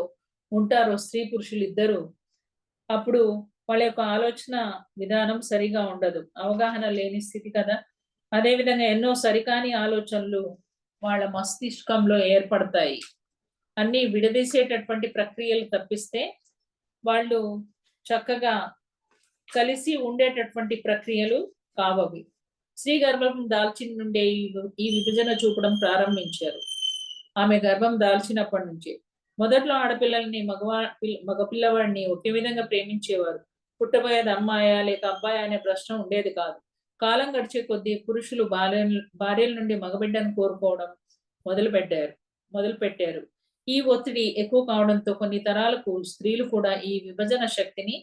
ఉంటారో స్త్రీ పురుషులు ఇద్దరు, అప్పుడు వాళ్ళ యొక్క ఆలోచన విధానం సరిగా ఉండదు. అవగాహన లేని స్థితి కదా. అదేవిధంగా ఎన్నో సరికాని ఆలోచనలు వాళ్ళ మస్తిష్కంలో ఏర్పడతాయి. అన్ని విడదీసేటటువంటి ప్రక్రియలు తప్పిస్తే వాళ్ళు చక్కగా కలిసి ఉండేటటువంటి ప్రక్రియలు కావవి. స్త్రీ గర్భం దాల్చిన నుండే ఈ విభజన చూపడం ప్రారంభించారు. ఆమె గర్భం దాల్చినప్పటి నుంచే. మొదట్లో ఆడపిల్లల్ని మగపిల్లవాడిని ఒకే విధంగా ప్రేమించేవారు. పుట్టబోయేది అమ్మాయా లేక అబ్బాయా అనే ప్రశ్న ఉండేది కాదు. కాలం గడిచే కొద్దీ పురుషులు భార్యల నుండి మగబిడ్డను కోరుకోవడం మొదలుపెట్టారు. ఈ ఒత్తిడి ఎక్కువ కావడంతో కొన్ని తరాలకు స్త్రీలు కూడా ఈ విభజన శక్తిని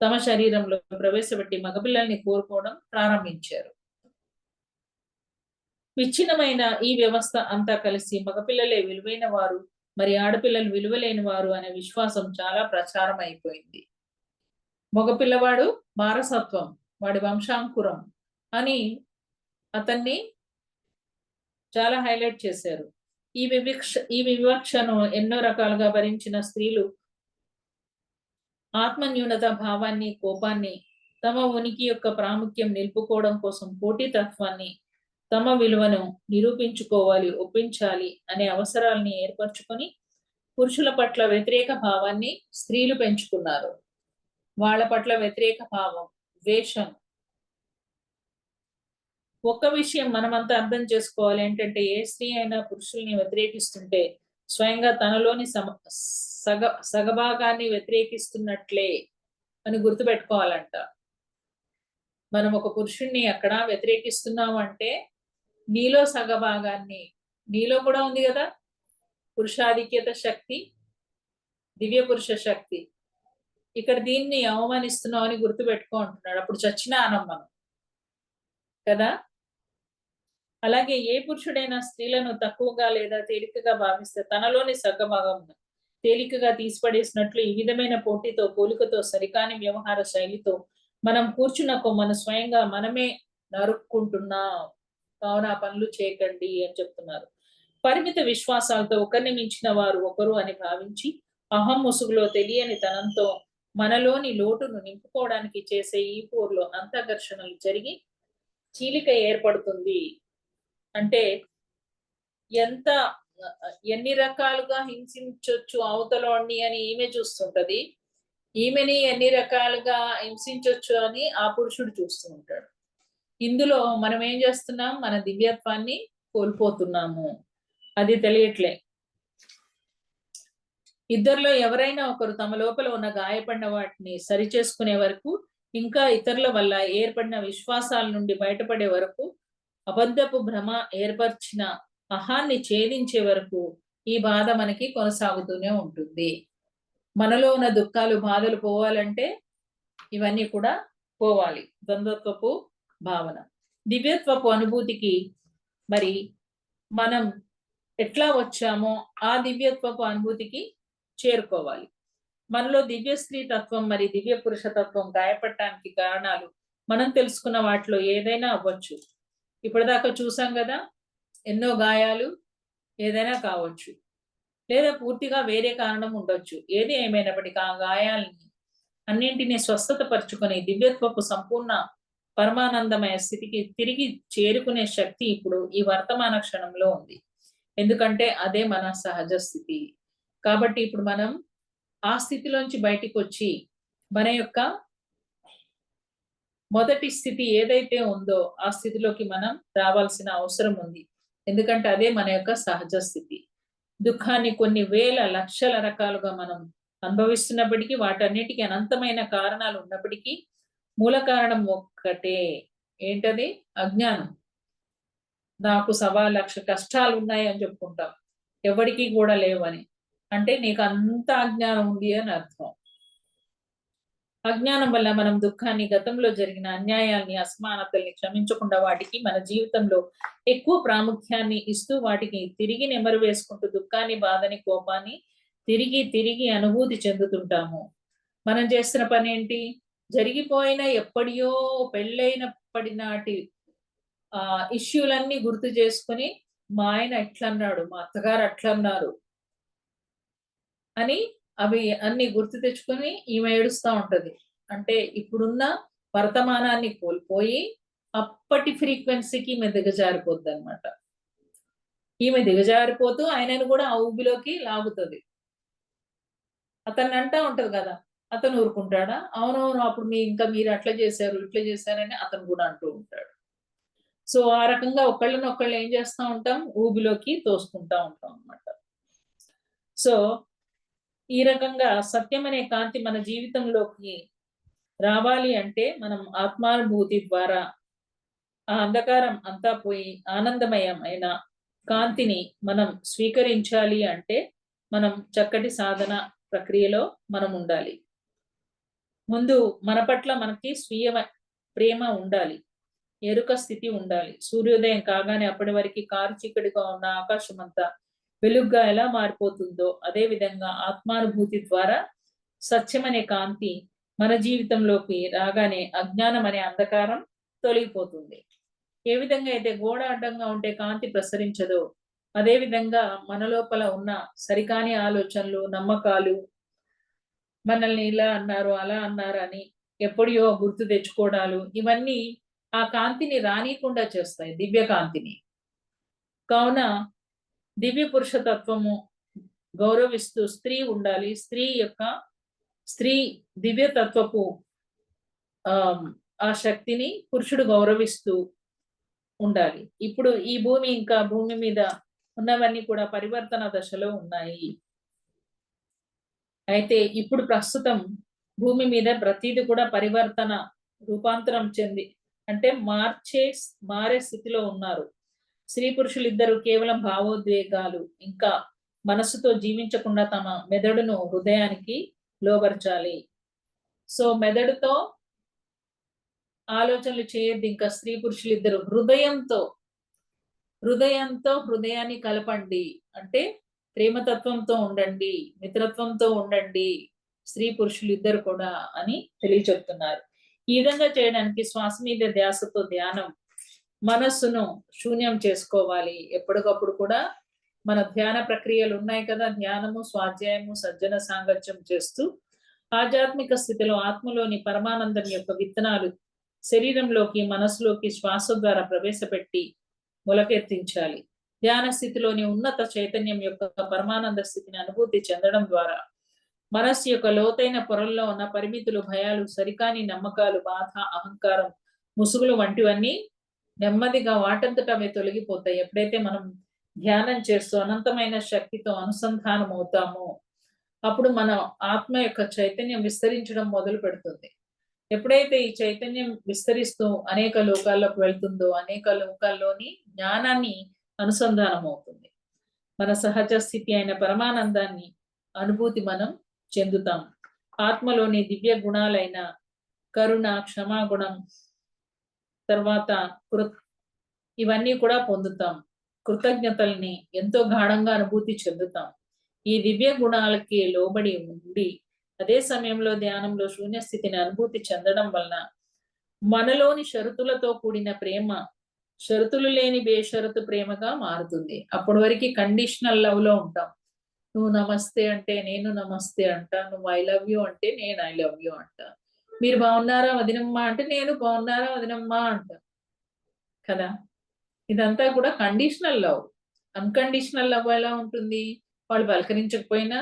తమ శరీరంలో ప్రవేశపెట్టి మగపిల్లల్ని కోరుకోవడం ప్రారంభించారు. విచ్ఛిన్నమైన ఈ వ్యవస్థ అంతా కలిసి మగపిల్లలే విలువైన వారు, మరి ఆడపిల్లలు విలువలేని వారు అనే విశ్వాసం చాలా ప్రచారం అయిపోయింది. మగపిల్లవాడు వారసత్వం, వాడి వంశాంకురం అని అతన్ని చాలా హైలైట్ చేశారు. ఈ వివక్షను ఎన్నో రకాలుగా భరించిన స్త్రీలు ఆత్మన్యూనత భావాన్ని, కోపాన్ని, తమ ఉనికి యొక్క ప్రాముఖ్యం నిలుపుకోవడం కోసం పోటీతత్వాన్ని, తమ విలువను నిరూపించుకోవాలి, ఒప్పించాలి అనే అవసరాల్ని ఏర్పరచుకొని పురుషుల పట్ల వ్యతిరేక భావాన్ని స్త్రీలు పెంచుకున్నారు. వాళ్ళ పట్ల వ్యతిరేక భావం, ద్వేషం. ఒక్క విషయం మనమంతా అర్థం చేసుకోవాలి ఏంటంటే, ఏ స్త్రీ అయినా పురుషుల్ని వ్యతిరేకిస్తుంటే స్వయంగా తనలోని సగభాగాన్ని వ్యతిరేకిస్తున్నట్లే అని గుర్తుపెట్టుకోవాలంట. మనం ఒక పురుషుణ్ణి అక్కడ వ్యతిరేకిస్తున్నాం అంటే నీలో సగభాగాన్ని, నీలో కూడా ఉంది కదా పురుషాధిక్యత శక్తి, దివ్య పురుష శక్తి. ఇక్కడ దీన్ని అవమానిస్తున్నాం అని గుర్తుపెట్టుకో అంటున్నాడు. అప్పుడు చచ్చినా అనం మనం కదా. అలాగే ఏ పురుషుడైనా స్త్రీలను తక్కువగా లేదా తేలికగా భావిస్తే తనలోని సగభాగం తేలికగా తీసిపడేసినట్లు ఈ విధమైన పోటీతో, పోలికతో, సరికాని వ్యవహార శైలితో మనం కూర్చున్న కొమ్మను స్వయంగా మనమే నరుక్కుంటున్నాం. కావున ఆ పనులు చేయకండి అని చెప్తున్నారు. పరిమిత విశ్వాసాలతో ఒకరిని మించిన వారు ఒకరు అని భావించి అహం ముసుగులో తెలియని తనంతో మనలోని లోటును నింపుకోవడానికి చేసే ఈ పోరులో అంతఘర్షణలు జరిగి చీలిక ఏర్పడుతుంది. అంటే ఎన్ని రకాలుగా హింసించొచ్చు అవతలోని అని ఈమె చూస్తుంటది. ఈమెని ఎన్ని రకాలుగా హింసించొచ్చు అని ఆ పురుషుడు చూస్తూ ఉంటాడు. ఇందులో మనం ఏం చేస్తున్నాం? మన దివ్యత్వాన్ని కోల్పోతున్నాము. అది తెలియట్లే. ఇద్దరిలో ఎవరైనా ఒకరు తమ లోపల ఉన్న గాయపడిన వాటిని సరిచేసుకునే వరకు, ఇంకా ఇతరుల వల్ల ఏర్పడిన విశ్వాసాల నుండి బయటపడే వరకు, అబద్ధపు భ్రమ ఏర్పరిచిన అహాన్ని ఛేదించే వరకు ఈ బాధ మనకి కొనసాగుతూనే ఉంటుంది. మనలో ఉన్న దుఃఖాలు, బాధలు పోవాలంటే ఇవన్నీ కూడా పోవాలి. ద్వంద్వత్వపు భావన, దివ్యత్వపు అనుభూతికి మరి మనం ఎట్లా వచ్చామో ఆ దివ్యత్వపు అనుభూతికి చేరుకోవాలి. మనలో దివ్య స్త్రీ తత్వం మరి దివ్య పురుష తత్వం గాయపడటానికి కారణాలు మనం తెలుసుకున్న వాటిలో ఏదైనా అవ్వచ్చు. ఇప్పటిదాకా చూసాం కదా, ఎన్నో గాయాలు ఏదైనా కావచ్చు, లేదా పూర్తిగా వేరే కారణం ఉండొచ్చు. ఏది ఏమైనప్పటికీ ఆ గాయాలని అన్నింటినీ స్వస్థత పరుచుకొని దివ్యత్వపు సంపూర్ణ పరమానందమయ స్థితికి తిరిగి చేరుకునే శక్తి ఇప్పుడు ఈ వర్తమాన క్షణంలో ఉంది. ఎందుకంటే అదే మన సహజ స్థితి. కాబట్టి ఇప్పుడు మనం ఆ స్థితిలోంచి బయటికి వచ్చి మన యొక్క మొదటి స్థితి ఏదైతే ఉందో ఆ స్థితిలోకి మనం రావాల్సిన అవసరం ఉంది. ఎందుకంటే అదే మన యొక్క సహజ స్థితి. దుఃఖాన్ని కొన్ని వేల లక్షల రకాలుగా మనం అనుభవిస్తున్నప్పటికీ, వాటన్నిటికీ అనంతమైన కారణాలు ఉన్నప్పటికీ మూల కారణం ఒక్కటే. ఏంటది? అజ్ఞానం. నాకు 1,00,000 కష్టాలు ఉన్నాయి అని చెప్పుకుంటాం, ఎవరికి కూడా లేవని. అంటే నీకు అంత అజ్ఞానం ఉంది అని అర్థం. అజ్ఞానం వల్ల మనం దుఃఖాన్ని, గతంలో జరిగిన అన్యాయాల్ని, అసమానతల్ని క్షమించకుండా వాటికి మన జీవితంలో ఎక్కువ ప్రాముఖ్యాన్ని ఇస్తూ వాటికి తిరిగి నెమరు వేసుకుంటూ దుఃఖాన్ని, బాధని, కోపాన్ని తిరిగి తిరిగి అనుభూతి చెందుతుంటాము. మనం చేస్తున్న పని ఏంటి? జరిగిపోయిన ఎప్పటియో పెళ్ళైనప్పటి నాటి ఇష్యూలన్నీ గుర్తు చేసుకుని, మా ఆయన ఎట్లన్నాడు, మా అత్తగారు అట్లన్నారు అని అవి అన్ని గుర్తు తెచ్చుకొని ఈమె ఏడుస్తా ఉంటది. అంటే ఇప్పుడున్న వర్తమానాన్ని కోల్పోయి అప్పటి ఫ్రీక్వెన్సీకి ఈమె దిగజారిపోద్దనమాట. ఈమె దిగజారిపోతూ ఆయనను కూడా ఆ ఊబిలోకి లాగుతది. అతన్ని అంటా ఉంటది కదా, అతను ఊరుకుంటాడా? అవునవును, అప్పుడు మీరు అట్లా చేశారు, ఇట్లా చేశారని అతను కూడా అంటూ ఉంటాడు. సో ఆ రకంగా ఒకళ్ళనొకళ్ళు ఏం చేస్తా ఉంటాం? ఊబిలోకి తోసుకుంటా ఉంటాం అన్నమాట. సో ఈ రకంగా సత్యం అనే కాంతి మన జీవితంలోకి రావాలి అంటే మనం ఆత్మానుభూతి ద్వారా ఆ అంధకారం అంతా పోయి ఆనందమయమైన కాంతిని మనం స్వీకరించాలి అంటే మనం చక్కటి సాధన ప్రక్రియలో మనం ఉండాలి. ముందు మన పట్ల మనకి స్వీయ ప్రేమ ఉండాలి, ఎరుక స్థితి ఉండాలి. సూర్యోదయం కాగానే అప్పటి వరకు కారు చీకటిగా ఉన్న ఆకాశం అంతా వెలుగ్గా ఎలా మారిపోతుందో అదే విధంగా ఆత్మానుభూతి ద్వారా సత్యం అనే కాంతి మన జీవితంలోకి రాగానే అజ్ఞానం అనే అంధకారం తొలగిపోతుంది. ఏ విధంగా అయితే గోడ అడ్డంగా ఉంటే కాంతి ప్రసరించదో అదే విధంగా మన లోపల ఉన్న సరికాని ఆలోచనలు, నమ్మకాలు, మనల్ని ఇలా అన్నారు, అలా అన్నారు అని ఎప్పుడో గుర్తు తెచ్చుకోవడాలు, ఇవన్నీ ఆ కాంతిని రానీయకుండా చేస్తాయి, దివ్య కాంతిని. కావున దివ్య పురుషతత్వము గౌరవిస్తూ స్త్రీ ఉండాలి. స్త్రీ దివ్యతత్వపు ఆ శక్తిని పురుషుడు గౌరవిస్తూ ఉండాలి. ఇప్పుడు ఈ భూమి మీద ఉన్నవన్నీ కూడా పరివర్తన దశలో ఉన్నాయి. అయితే ఇప్పుడు ప్రస్తుతం భూమి మీద ప్రతిది కూడా పరివర్తన, రూపాంతరం చెంది అంటే మారే స్థితిలో ఉన్నారు. స్త్రీ పురుషులిద్దరూ కేవలం భావోద్వేగాలు ఇంకా మనసుతో జీవించకుండా తమ మెదడును హృదయానికి లోబర్చాలి. సో మెదడుతో ఆలోచనలు చేయొద్దు. ఇంకా స్త్రీ పురుషులిద్దరూ హృదయాన్ని కలపండి. అంటే ప్రేమతత్వంతో ఉండండి, మిత్రత్వంతో ఉండండి స్త్రీ పురుషులు ఇద్దరు కూడా అని తెలియచెప్తున్నారు. ఈ విధంగా చేయడానికి శ్వాస మీద ధ్యాసతో ధ్యానం, మనస్సును శూన్యం చేసుకోవాలి. ఎప్పటికప్పుడు కూడా మన ధ్యాన ప్రక్రియలు ఉన్నాయి కదా, ధ్యానము, స్వాధ్యాయము, సజ్జన సాంగత్యం చేస్తూ ఆధ్యాత్మిక స్థితిలో ఆత్మలోని పరమానందం యొక్క విత్తనాలు శరీరంలోకి, మనసులోకి శ్వాస ద్వారా ప్రవేశపెట్టి మొలకెత్తించాలి. ధ్యాన స్థితిలోని ఉన్నత చైతన్యం యొక్క పరమానంద స్థితిని అనుభూతి చెందడం ద్వారా మనస్సు యొక్క లోతైన పొరల్లో ఉన్న పరిమితులు, భయాలు, సరికాని నమ్మకాలు, బాధ, అహంకారం, ముసుగులు వంటివన్నీ నెమ్మదిగా వాటంతట అవి తొలగిపోతాయి. ఎప్పుడైతే మనం ధ్యానం చేస్తూ అనంతమైన శక్తితో అనుసంధానం అవుతామో అప్పుడు మన ఆత్మ యొక్క చైతన్యం విస్తరించడం మొదలు పెడుతుంది. ఎప్పుడైతే ఈ చైతన్యం విస్తరిస్తూ అనేక లోకాల్లోకి వెళ్తుందో అనేక లోకాల్లోని జ్ఞానాన్ని అనుసంధానం అవుతుంది. మన సహజ స్థితి అయిన పరమానందాన్ని అనుభూతి మనం చెందుతాం. ఆత్మలోని దివ్య గుణాలైన కరుణ, క్షమాగుణం, తర్వాత ఇవన్నీ కూడా పొందుతాం. కృతజ్ఞతల్ని ఎంతో గాఢంగా అనుభూతి చెందుతాం. ఈ దివ్య గుణాలకి లోబడి ఉండి అదే సమయంలో ధ్యానంలో శూన్య స్థితిని అనుభూతి చెందడం వలన మనలోని షరతులతో కూడిన ప్రేమ షరతులు లేని బేషరతు ప్రేమగా మారుతుంది. అప్పటి వరకు కండిషనల్ లవ్ లో ఉంటాం. నువ్వు నమస్తే అంటే నేను నమస్తే అంటా, నువ్వు ఐ లవ్ యూ అంటే నేను ఐ లవ్ యూ అంటా, మీరు బాగున్నారా వదినమ్మా అంటే నేను బాగున్నారా వదినమ్మా అంట కదా. ఇదంతా కూడా కండిషనల్ లవ్. అన్కండిషనల్ లవ్ ఎలా ఉంటుంది? వాళ్ళు పలకరించకపోయినా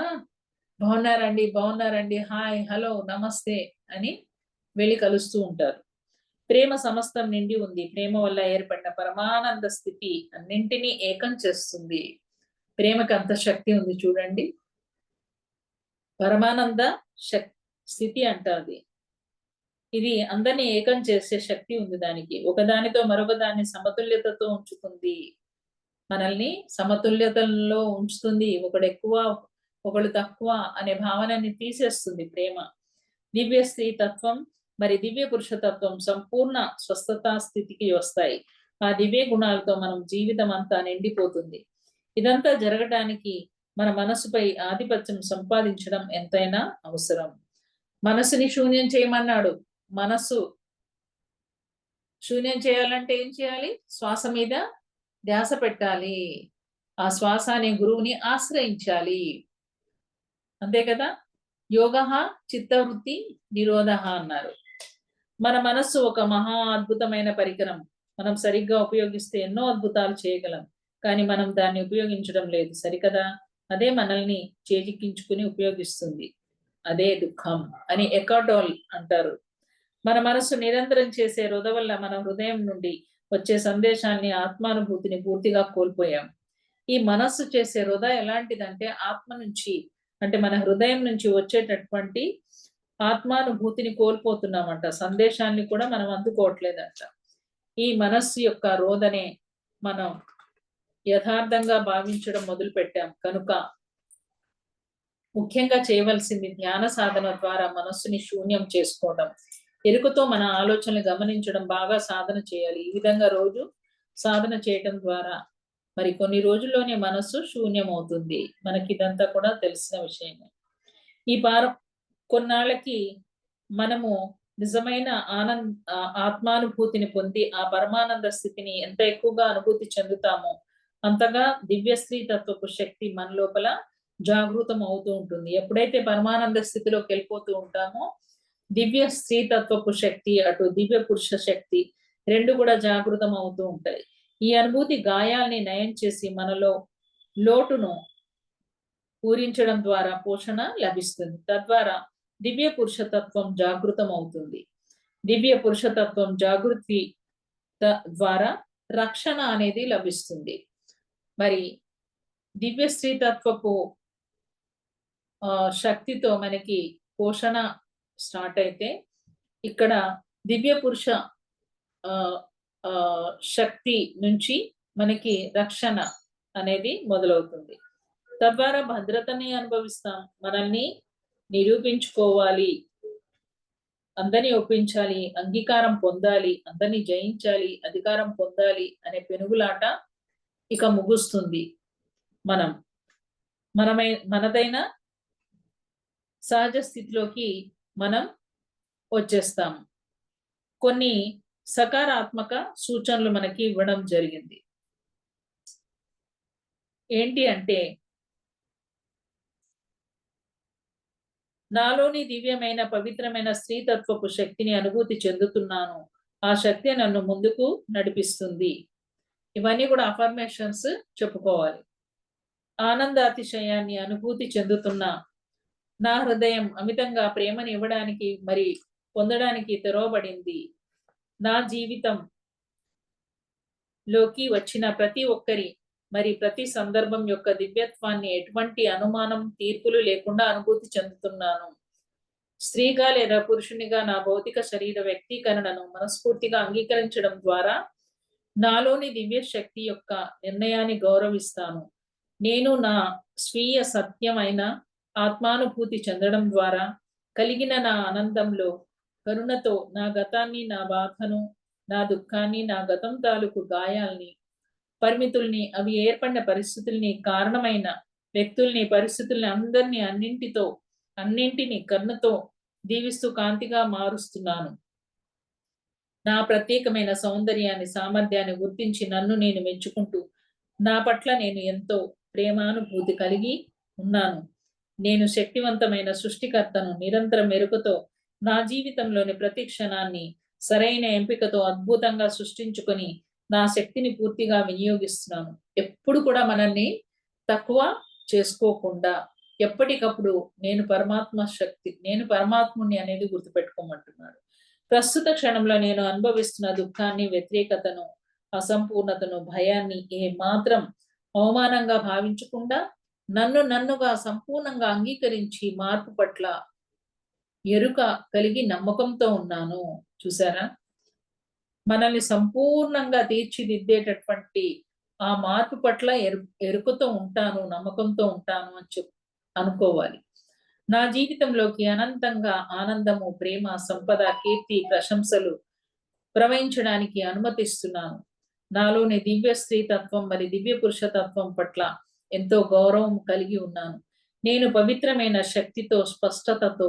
బాగున్నారండి బాగున్నారండి హాయ్ హలో నమస్తే అని వెళ్ళి కలుస్తూ ఉంటారు. ప్రేమ సమస్తం నిండి ఉంది. ప్రేమ వల్ల ఏర్పడిన పరమానంద స్థితి అన్నింటినీ ఏకం చేస్తుంది. ప్రేమకు అంత శక్తి ఉంది చూడండి. పరమానంద స్థితి అంటారు. ఇది అందరినీ ఏకం చేసే శక్తి ఉంది దానికి. ఒకదానితో మరొక దాన్ని సమతుల్యతతో ఉంచుతుంది. మనల్ని సమతుల్యతలో ఉంచుతుంది. ఒకడు ఎక్కువ ఒకడు తక్కువ అనే భావనని తీసేస్తుంది ప్రేమ. దివ్య స్త్రీ తత్వం మరి దివ్య పురుషతత్వం సంపూర్ణ స్వస్థతా స్థితికి వస్తాయి. ఆ దివ్య గుణాలతో మనం జీవితం అంతా నిండిపోతుంది. ఇదంతా జరగటానికి మన మనసుపై ఆధిపత్యం సంపాదించడం ఎంతైనా అవసరం. మనసుని శూన్యం చేయమన్నాడు. మనసు శూన్యం చేయాలంటే ఏం చేయాలి? శ్వాస మీద ధ్యాస పెట్టాలి. ఆ శ్వాస అనే గురువుని ఆశ్రయించాలి. అంతే కదా. యోగః చిత్తవృత్తి నిరోధః అన్నారు. మన మనస్సు ఒక మహా అద్భుతమైన పరికరం. మనం సరిగ్గా ఉపయోగిస్తే ఎన్నో అద్భుతాలు చేయగలం. కానీ మనం దాన్ని ఉపయోగించడం లేదు, సరికదా. అదే మనల్ని చేజిక్కించుకుని ఉపయోగిస్తుంది. అదే దుఃఖం అని ఎకాటోల్ అంటారు. మన మనస్సు నిరంతరం చేసే వృధ వల్ల మన హృదయం నుండి వచ్చే సందేశాన్ని ఆత్మానుభూతిని పూర్తిగా కోల్పోయాం. ఈ మనస్సు చేసే వృధ ఎలాంటిదంటే ఆత్మ నుంచి అంటే మన హృదయం నుంచి వచ్చేటటువంటి ఆత్మానుభూతిని కోల్పోతున్నామంట. సందేశాన్ని కూడా మనం అందుకోవట్లేదంట. ఈ మనస్సు యొక్క రోధనే మనం యథార్థంగా భావించడం మొదలు పెట్టాం. కనుక ముఖ్యంగా చేయవలసింది ధ్యాన సాధన ద్వారా మనస్సుని శూన్యం చేసుకోవడం. ఎరుకతో మన ఆలోచనలు గమనించడం, బాగా సాధన చేయాలి. ఈ విధంగా రోజు సాధన చేయడం ద్వారా మరి కొన్ని రోజుల్లోనే మనస్సు శూన్యం అవుతుంది. మనకి ఇదంతా కూడా తెలిసిన విషయమే. ఈ కొన్నాళ్ళకి మనము నిజమైన ఆత్మానుభూతిని పొంది ఆ పరమానంద స్థితిని ఎంత ఎక్కువగా అనుభూతి చెందుతామో అంతగా దివ్య స్త్రీ తత్వపు శక్తి మన లోపల జాగృతం అవుతూ ఉంటుంది. ఎప్పుడైతే పరమానంద స్థితిలోకి వెళ్ళిపోతూ ఉంటామో దివ్య స్త్రీ తత్వపు శక్తి అటు దివ్య పురుష శక్తి రెండు కూడా జాగృతం అవుతూ ఉంటాయి. ఈ అనుభూతి గాయాల్ని నయం చేసి మనలో లోటును పూరించడం ద్వారా పోషణ లభిస్తుంది. తద్వారా దివ్య పురుషతత్వం జాగృతం అవుతుంది. దివ్య పురుషతత్వం జాగృతి ద్వారా రక్షణ అనేది లభిస్తుంది. మరి దివ్య స్త్రీ తత్వపు శక్తితో మనకి పోషణ స్టార్ట్ అయితే ఇక్కడ దివ్య పురుష శక్తి నుంచి మనకి రక్షణ అనేది మొదలవుతుంది. తద్వారా భద్రతని అనుభవిస్తాం. మనల్ని నిరూపించుకోవాలి, అందరినీ ఒప్పించాలి, అంగీకారం పొందాలి, అందరినీ జయించాలి, అధికారం పొందాలి అనే పెనుగులాట ఇక ముగుస్తుంది. మనదైన సహజ స్థితిలోకి మనం వచ్చేస్తాం. కొన్ని సకారాత్మక సూచనలు మనకి ఇవ్వడం జరిగింది. ఏంటి అంటే, నాలోని దివ్యమైన పవిత్రమైన స్త్రీతత్వపు శక్తిని అనుభూతి చెందుతున్నాను. ఆ శక్తి నన్ను ముందుకు నడిపిస్తుంది. ఇవన్నీ కూడా అఫర్మేషన్స్ చెప్పుకోవాలి. ఆనందాతిశయాన్ని అనుభూతి చెందుతున్నా నా హృదయం అమితంగా ప్రేమని ఇవ్వడానికి మరి పొందడానికి తెరవబడింది. నా జీవితం లోకి వచ్చిన ప్రతి ఒక్కరి మరి ప్రతి సందర్భం యొక్క దివ్యత్వాన్ని ఎటువంటి అనుమానం తీర్పులు లేకుండా అనుభూతి చెందుతున్నాను. స్త్రీగా లేదా పురుషునిగా నా భౌతిక శరీర వ్యక్తీకరణను మనస్ఫూర్తిగా అంగీకరించడం ద్వారా నాలోని దివ్య శక్తి యొక్క నిర్ణయాన్ని గౌరవిస్తాను. నేను నా స్వీయ సత్యమైన ఆత్మానుభూతి చెందడం ద్వారా కలిగిన నా ఆనందంలో కరుణతో నా గతాన్ని, నా బాధను, నా దుఃఖాన్ని, నా గతం తాలూకు గాయాల్ని, పరిమితుల్ని, అవి ఏర్పడిన పరిస్థితుల్ని, కారణమైన వ్యక్తుల్ని, పరిస్థితుల్ని, అందరినీ, అన్నింటినీ కరుణతో దీవిస్తూ కాంతిగా మారుస్తున్నాను. నా ప్రత్యేకమైన సౌందర్యాన్ని, సామర్థ్యాన్ని గుర్తించి నన్ను నేను మెచ్చుకుంటూ, నా పట్ల నేను ఎంతో ప్రేమానుభూతి కలిగి ఉన్నాను. నేను శక్తివంతమైన సృష్టికర్తను. నిరంతరం మెరుపుతో నా జీవితంలోని ప్రతి క్షణాన్ని సరైన ఎంపికతో అద్భుతంగా సృష్టించుకొని నా శక్తిని పూర్తిగా వినియోగిస్తున్నాను. ఎప్పుడు కూడా మనల్ని తక్కువ చేసుకోకుండా ఎప్పటికప్పుడు నేను పరమాత్ముని అనేది గుర్తుపెట్టుకోమంటున్నాడు. ప్రస్తుత క్షణంలో నేను అనుభవిస్తున్న దుఃఖాన్ని, వ్యతిరేకతను, అసంపూర్ణతను, భయాన్ని ఏమాత్రం అవమానంగా భావించకుండా నన్నుగా సంపూర్ణంగా అంగీకరించి మార్పు పట్ల ఎరుక కలిగి నమ్మకంతో ఉన్నాను. చూసారా? మనల్ని సంపూర్ణంగా తీర్చిదిద్దేటటువంటి ఆ మార్పు పట్ల ఎరుకతో ఉంటాను, నమ్మకంతో ఉంటాను అని అనుకోవాలి. నా జీవితంలోకి అనంతంగా ఆనందము, ప్రేమ, సంపద, కీర్తి, ప్రశంసలు ప్రవహించడానికి అనుమతిస్తున్నాను. నాలోని దివ్య స్త్రీ తత్వం మరి దివ్య పురుష తత్వం పట్ల ఎంతో గౌరవం కలిగి ఉన్నాను. నేను పవిత్రమైన శక్తితో, స్పష్టతతో,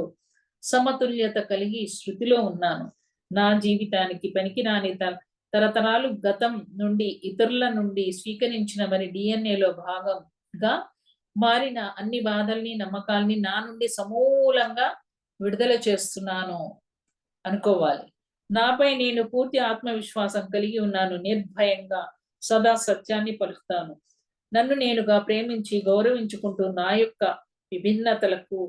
సమతుల్యత కలిగి శృతిలో ఉన్నాను. నా జీవితానికి పనికిరాని తరతరాలు గతం నుండి, ఇతరుల నుండి స్వీకరించిన మరి డిఎన్ఏలో భాగంగా మారిన అన్ని బాధల్ని, నమ్మకాల్ని నా నుండి సమూలంగా విడుదల చేస్తున్నాను అనుకోవాలి. నాపై నేను పూర్తి ఆత్మవిశ్వాసం కలిగి ఉన్నాను. నిర్భయంగా సదా సత్యాన్ని పలుకుతాను. నన్ను నేనుగా ప్రేమించి గౌరవించుకుంటూ నా యొక్క విభిన్నతలకు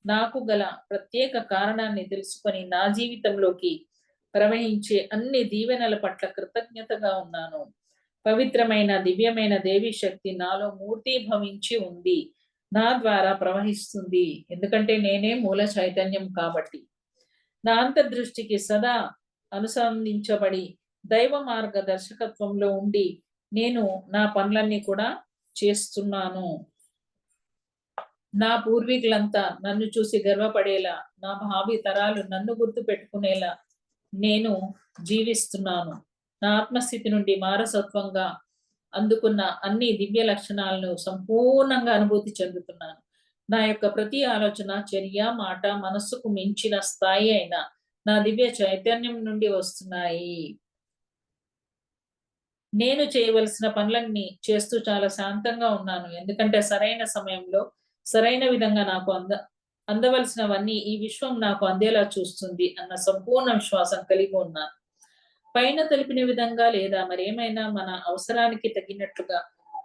నాకు గల ప్రత్యేక కారణాన్ని తెలుసుకొని నా జీవితంలోకి ప్రవహించే అన్ని దీవెనల పట్ల కృతజ్ఞతగా ఉన్నాను. పవిత్రమైన దివ్యమైన దేవి శక్తి నాలో మూర్తీభవించి ఉంది. నా ద్వారా ప్రవహిస్తుంది. ఎందుకంటే నేనే మూల చైతన్యం కాబట్టి. నా అంతర్దృష్టికి సదా అనుసంధించబడి దైవ మార్గదర్శకత్వంలో ఉండి నేను నా పనులన్నీ కూడా చేస్తున్నాను. నా పూర్వీకులంతా నన్ను చూసి గర్వపడేలా, నా భావి తరాలు నన్ను గుర్తు పెట్టుకునేలా నేను జీవిస్తున్నాను. నా ఆత్మస్థితి నుండి వారసత్వంగా అందుకున్న అన్ని దివ్య లక్షణాలను సంపూర్ణంగా అనుభూతి చెందుతున్నాను. నా యొక్క ప్రతి ఆలోచన, చర్య, మాట, మనస్సుకు మించిన స్థాయి అయిన నా దివ్య చైతన్యం నుండి వస్తున్నాయి. నేను చేయవలసిన పనులన్నీ చేస్తూ చాలా శాంతంగా ఉన్నాను. ఎందుకంటే సరైన సమయంలో, సరైన విధంగా నాకు అందవలసినవన్నీ ఈ విశ్వం నాకు అందేలా చూస్తుంది అన్న సంపూర్ణ విశ్వాసం కలిగి ఉన్నాను. పైన తెలిపిన విధంగా లేదా మరేమైనా మన అవసరానికి తగినట్లుగా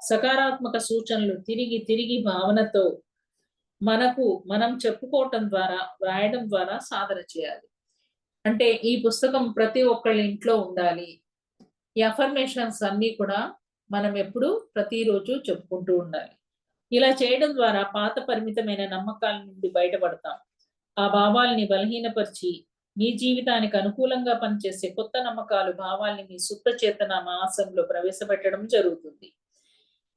సకారాత్మక సూచనలు తిరిగి భావనతో మనం చెప్పుకోవటం ద్వారా, వ్రాయడం ద్వారా సాధన చేయాలి. అంటే ఈ పుస్తకం ప్రతి ఒక్కళ్ళ ఇంట్లో ఉండాలి. ఈ అఫర్మేషన్స్ అన్నీ కూడా మనం ఎప్పుడు ప్రతిరోజు చెప్పుకుంటూ ఉండాలి. ఇలా చేయడం ద్వారా పాత పరిమితమైన నమ్మకాల నుండి బయటపడతాం. ఆ భావాల్ని బలహీనపరిచి మీ జీవితానికి అనుకూలంగా పనిచేసే కొత్త నమ్మకాలు, భావాల్ని మీ సుప్త చేతన మాసంలో ప్రవేశపెట్టడం జరుగుతుంది.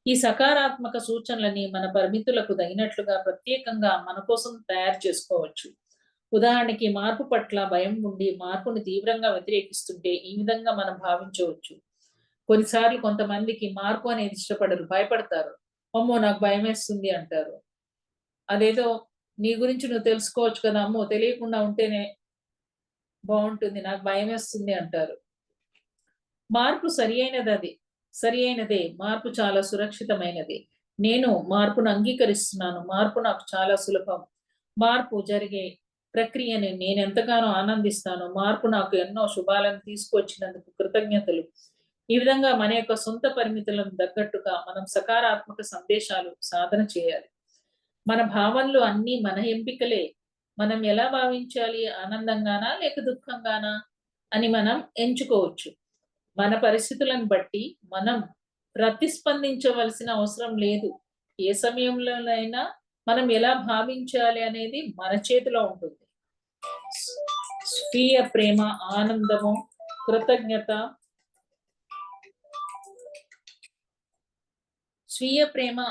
ఈ సకారాత్మక సూచనలని మన పరిమితులకు తగినట్లుగా ప్రత్యేకంగా మన కోసం తయారు చేసుకోవచ్చు. ఉదాహరణకి మార్పు పట్ల భయం ఉండి మార్పుని తీవ్రంగా వ్యతిరేకిస్తుంటే ఈ విధంగా మనం భావించవచ్చు. కొన్నిసార్లు కొంతమందికి మార్పు అనేది ఇష్టపడరు, భయపడతారు. అమ్మో నాకు భయం వేస్తుంది అంటారు. అదేదో నీ గురించి నువ్వు తెలుసుకోవచ్చు కదా, అమ్మో తెలియకుండా ఉంటేనే బాగుంటుంది, నాకు భయం వేస్తుంది అంటారు. మార్పు సరి అయినదే. మార్పు చాలా సురక్షితమైనది. నేను మార్పును అంగీకరిస్తున్నాను. మార్పు నాకు చాలా సులభం. మార్పు జరిగే ప్రక్రియని నేను ఎంతగానో ఆనందిస్తాను. మార్పు నాకు ఎన్నో శుభాలను తీసుకొచ్చినందుకు కృతజ్ఞతలు. ఈ విధంగా మన యొక్క సొంత పరిమితులను తగ్గట్టుగా మనం సకారాత్మక సందేశాలు సాధన చేయాలి. మన భావనలు అన్నీ మన ఎంపికలే. మనం ఎలా భావించాలి, ఆనందంగానా లేక దుఃఖంగానా అని మనం ఎంచుకోవచ్చు. మన పరిస్థితులను బట్టి మనం ప్రతిస్పందించవలసిన అవసరం లేదు. ఏ సమయంలోనైనా మనం ఎలా భావించాలి అనేది మన చేతిలో ఉంటుంది. స్వీయ ప్రేమ,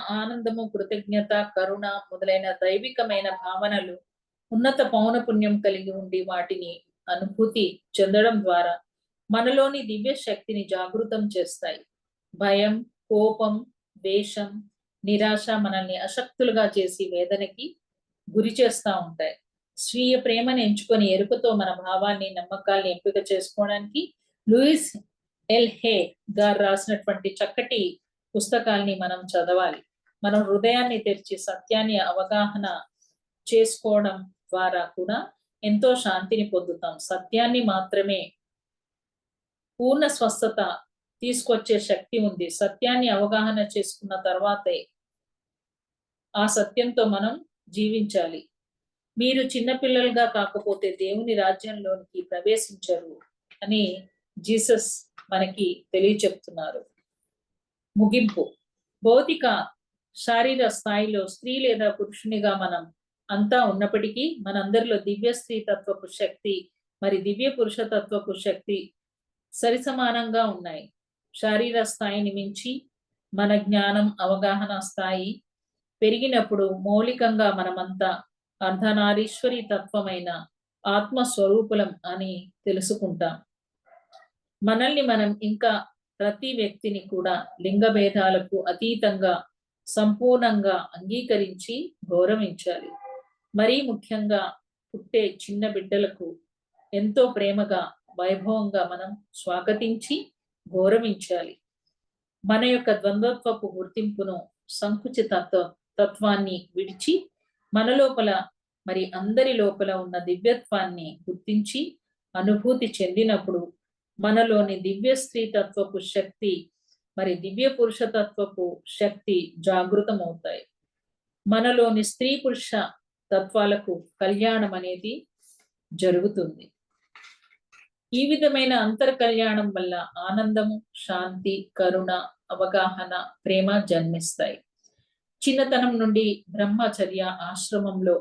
ఆనందము, కృతజ్ఞత, కరుణ మొదలైన దైవికమైన భావనలు ఉన్నత పౌనపుణ్యం కలిగి ఉండి వాటిని అనుభూతి చెందడం ద్వారా మనలోని దివ్య శక్తిని జాగృతం చేస్తాయి. భయం, కోపం, ద్వేషం, నిరాశ మనల్ని అశక్తులుగా చేసి వేదనకి గురి చేస్తూ ఉంటాయి. స్వీయ ప్రేమను ఎంచుకొని ఎరుకతో మన భావాన్ని నమ్మకాల్ని ఎంపిక చేసుకోవడానికి లూయిస్ ఎల్ హే గారు రాసినటువంటి చక్కటి పుస్తకాల్ని మనం చదవాలి. మనం హృదయాన్ని తెరిచి సత్యాన్ని అవగాహన చేసుకోవడం ద్వారా కూడా ఎంతో శాంతిని పొందుతాం. సత్యాన్ని మాత్రమే పూర్ణ స్వస్థత తీసుకొచ్చే శక్తి ఉంది. సత్యాన్ని అవగాహన చేసుకున్న తర్వాతే ఆ సత్యంతో మనం జీవించాలి. మీరు చిన్నపిల్లలుగా కాకపోతే దేవుని రాజ్యంలోనికి ప్రవేశించరు అని జీసస్ మనకి తెలియచెప్తున్నారు. ముగింపు. భౌతిక శారీర స్థాయిలో స్త్రీ లేదా పురుషునిగా మనం అంతా ఉన్నప్పటికీ మనందరిలో దివ్య స్త్రీ తత్వపు శక్తి మరి దివ్య పురుష తత్వపు శక్తి సరిసమానంగా ఉన్నాయి. శారీర స్థాయిని మించి మన జ్ఞానం అవగాహన స్థాయి పెరిగినప్పుడు మౌలికంగా మనమంతా అర్ధనారీశ్వరి తత్వమైన ఆత్మస్వరూపులం అని తెలుసుకుంటాం. మనల్ని మనం ఇంకా ప్రతి వ్యక్తిని కూడా లింగ భేదాలకు అతీతంగా సంపూర్ణంగా అంగీకరించి గౌరవించాలి. మరీ ముఖ్యంగా పుట్టే చిన్న బిడ్డలకు ఎంతో ప్రేమగా వైభవంగా మనం స్వాగతించి గౌరవించాలి. మన యొక్క ద్వంద్వత్వపు గుర్తింపును సంకుచిత తత్వాన్ని విడిచి మన లోపల మరి అందరి లోపల ఉన్న దివ్యత్వాన్ని గుర్తించి అనుభూతి చెందినప్పుడు మనలోని దివ్య స్త్రీ తత్వపు శక్తి మరి దివ్య పురుషతత్వపు శక్తి జాగృతమవుతాయి. మనలోని స్త్రీ పురుష తత్వాలకు కళ్యాణం అనేది జరుగుతుంది. ఈ విధమైన అంతర్ కళ్యాణం వల్ల ఆనందము, శాంతి, కరుణ, అవగాహన, ప్రేమ జన్మిస్తాయి. చిన్నతనం నుండి బ్రహ్మచర్యాశ్రమంలో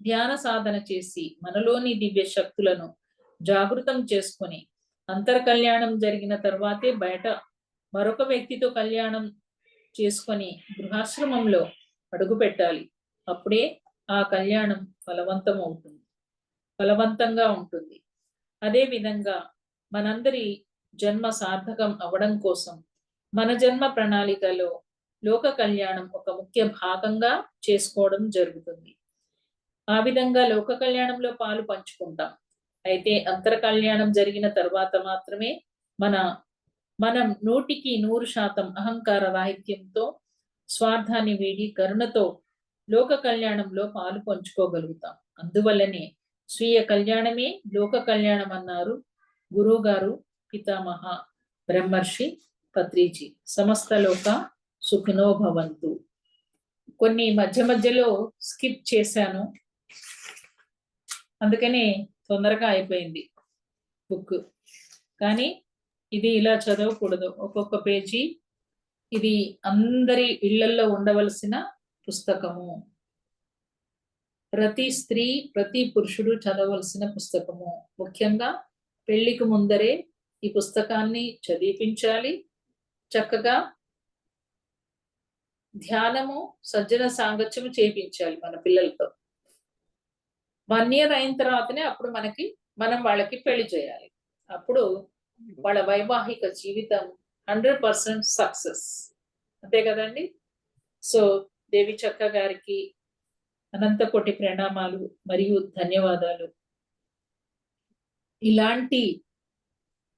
ధ్యాన సాధన చేసి మనలోని దివ్య శక్తులను జాగృతం చేసుకొని అంతర్ కళ్యాణం జరిగిన తర్వాతే బయట మరొక వ్యక్తితో కళ్యాణం చేసుకొని గృహాశ్రమంలో అడుగు పెట్టాలి. అప్పుడే ఆ కళ్యాణం ఫలవంతంగా ఉంటుంది. అదే విధంగా మనందరి జన్మ సార్థకం అవడం కోసం మన జన్మ ప్రణాళికలో లోక కళ్యాణం ఒక ముఖ్య భాగంగా చేసుకోవడం జరుగుతుంది. ఆ విధంగా లోక కళ్యాణంలో పాలు పంచుకుంటాం. అయితే అంతర కళ్యాణం జరిగిన తర్వాత మాత్రమే మనం 100% అహంకార రాహిత్యంతో స్వార్థాన్ని వీడి కరుణతో లోక కళ్యాణంలో పాలు పంచుకోగలుగుతాం. అందువల్లనే స్వీయ కళ్యాణమే లోక కళ్యాణం అన్నారు గురువు గారు పితామహ బ్రహ్మర్షి పత్రిజీ. సమస్త లోక సుఖినో భవంతు. కొన్ని మధ్యలో స్కిప్ చేశాను, అందుకనే తొందరగా అయిపోయింది బుక్. కానీ ఇది ఇలా చదవకూడదు. ఒక్కొక్క పేజీ ఇది అందరి ఇళ్లల్లో ఉండవలసిన పుస్తకము. ప్రతి స్త్రీ ప్రతి పురుషుడు చదవలసిన పుస్తకము. ముఖ్యంగా పెళ్లికి ముందరే ఈ పుస్తకాన్ని చదివించాలి. చక్కగా ధ్యానము, సజ్జన సాంగత్యము చేయించాలి మన పిల్లలతో. 1 year అయిన తర్వాతనే అప్పుడు మనం వాళ్ళకి పెళ్లి చేయాలి. అప్పుడు వాళ్ళ వైవాహిక జీవితం 100% సక్సెస్. అంతే కదండి. సో దేవి చక్క గారికి అనంత కోటి ప్రణామాలు మరియు ధన్యవాదాలు. ఇలాంటి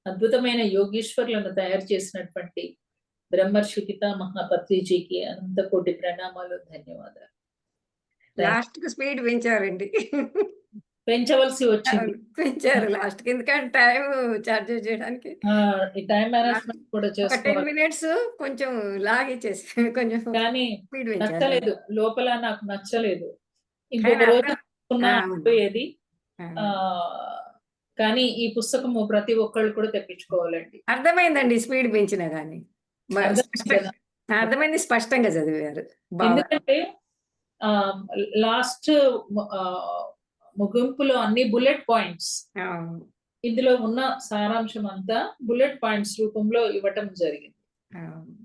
అద్భుతమైన యోగీశ్వర్లను తయారు చేసినటువంటి బ్రహ్మర్షి పితామహ పత్రిజీకి అనంత కోటి ప్రణామాలు, ధన్యవాదాలు. లాస్ట్ కి స్పీడ్ పెంచారండి. పెంచవలసి వచ్చింది. పెంచారు లాస్ట్ కి, ఎందుకంటే టైం చార్జ్ చేయడానికి టైం మేనేజ్మెంట్ కూడా 10 minutes కొంచెం లాగిచ్చేసి కొంచెం కానీ స్పీడ్ నచ్చలేదు. లోపల నాకు నచ్చలేదు. ఇంకొక రోజు పోయేది. కానీ ఈ పుస్తకము ప్రతి ఒక్కళ్ళు కూడా తెప్పించుకోవాలండి. అర్థమైందండి స్పీడ్ పెంచినా గానీ. అర్థమైంది, స్పష్టంగా చదివారు. ఎందుకంటే లాస్ట్ ముగింపులో అన్ని బుల్లెట్ పాయింట్స్, ఇందులో ఉన్న సారాంశం అంతా బుల్లెట్ పాయింట్స్ రూపంలో ఇవ్వటం జరిగింది.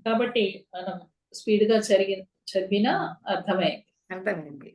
కాబట్టి మనం స్పీడ్ గా చదివినా అర్థమైంది.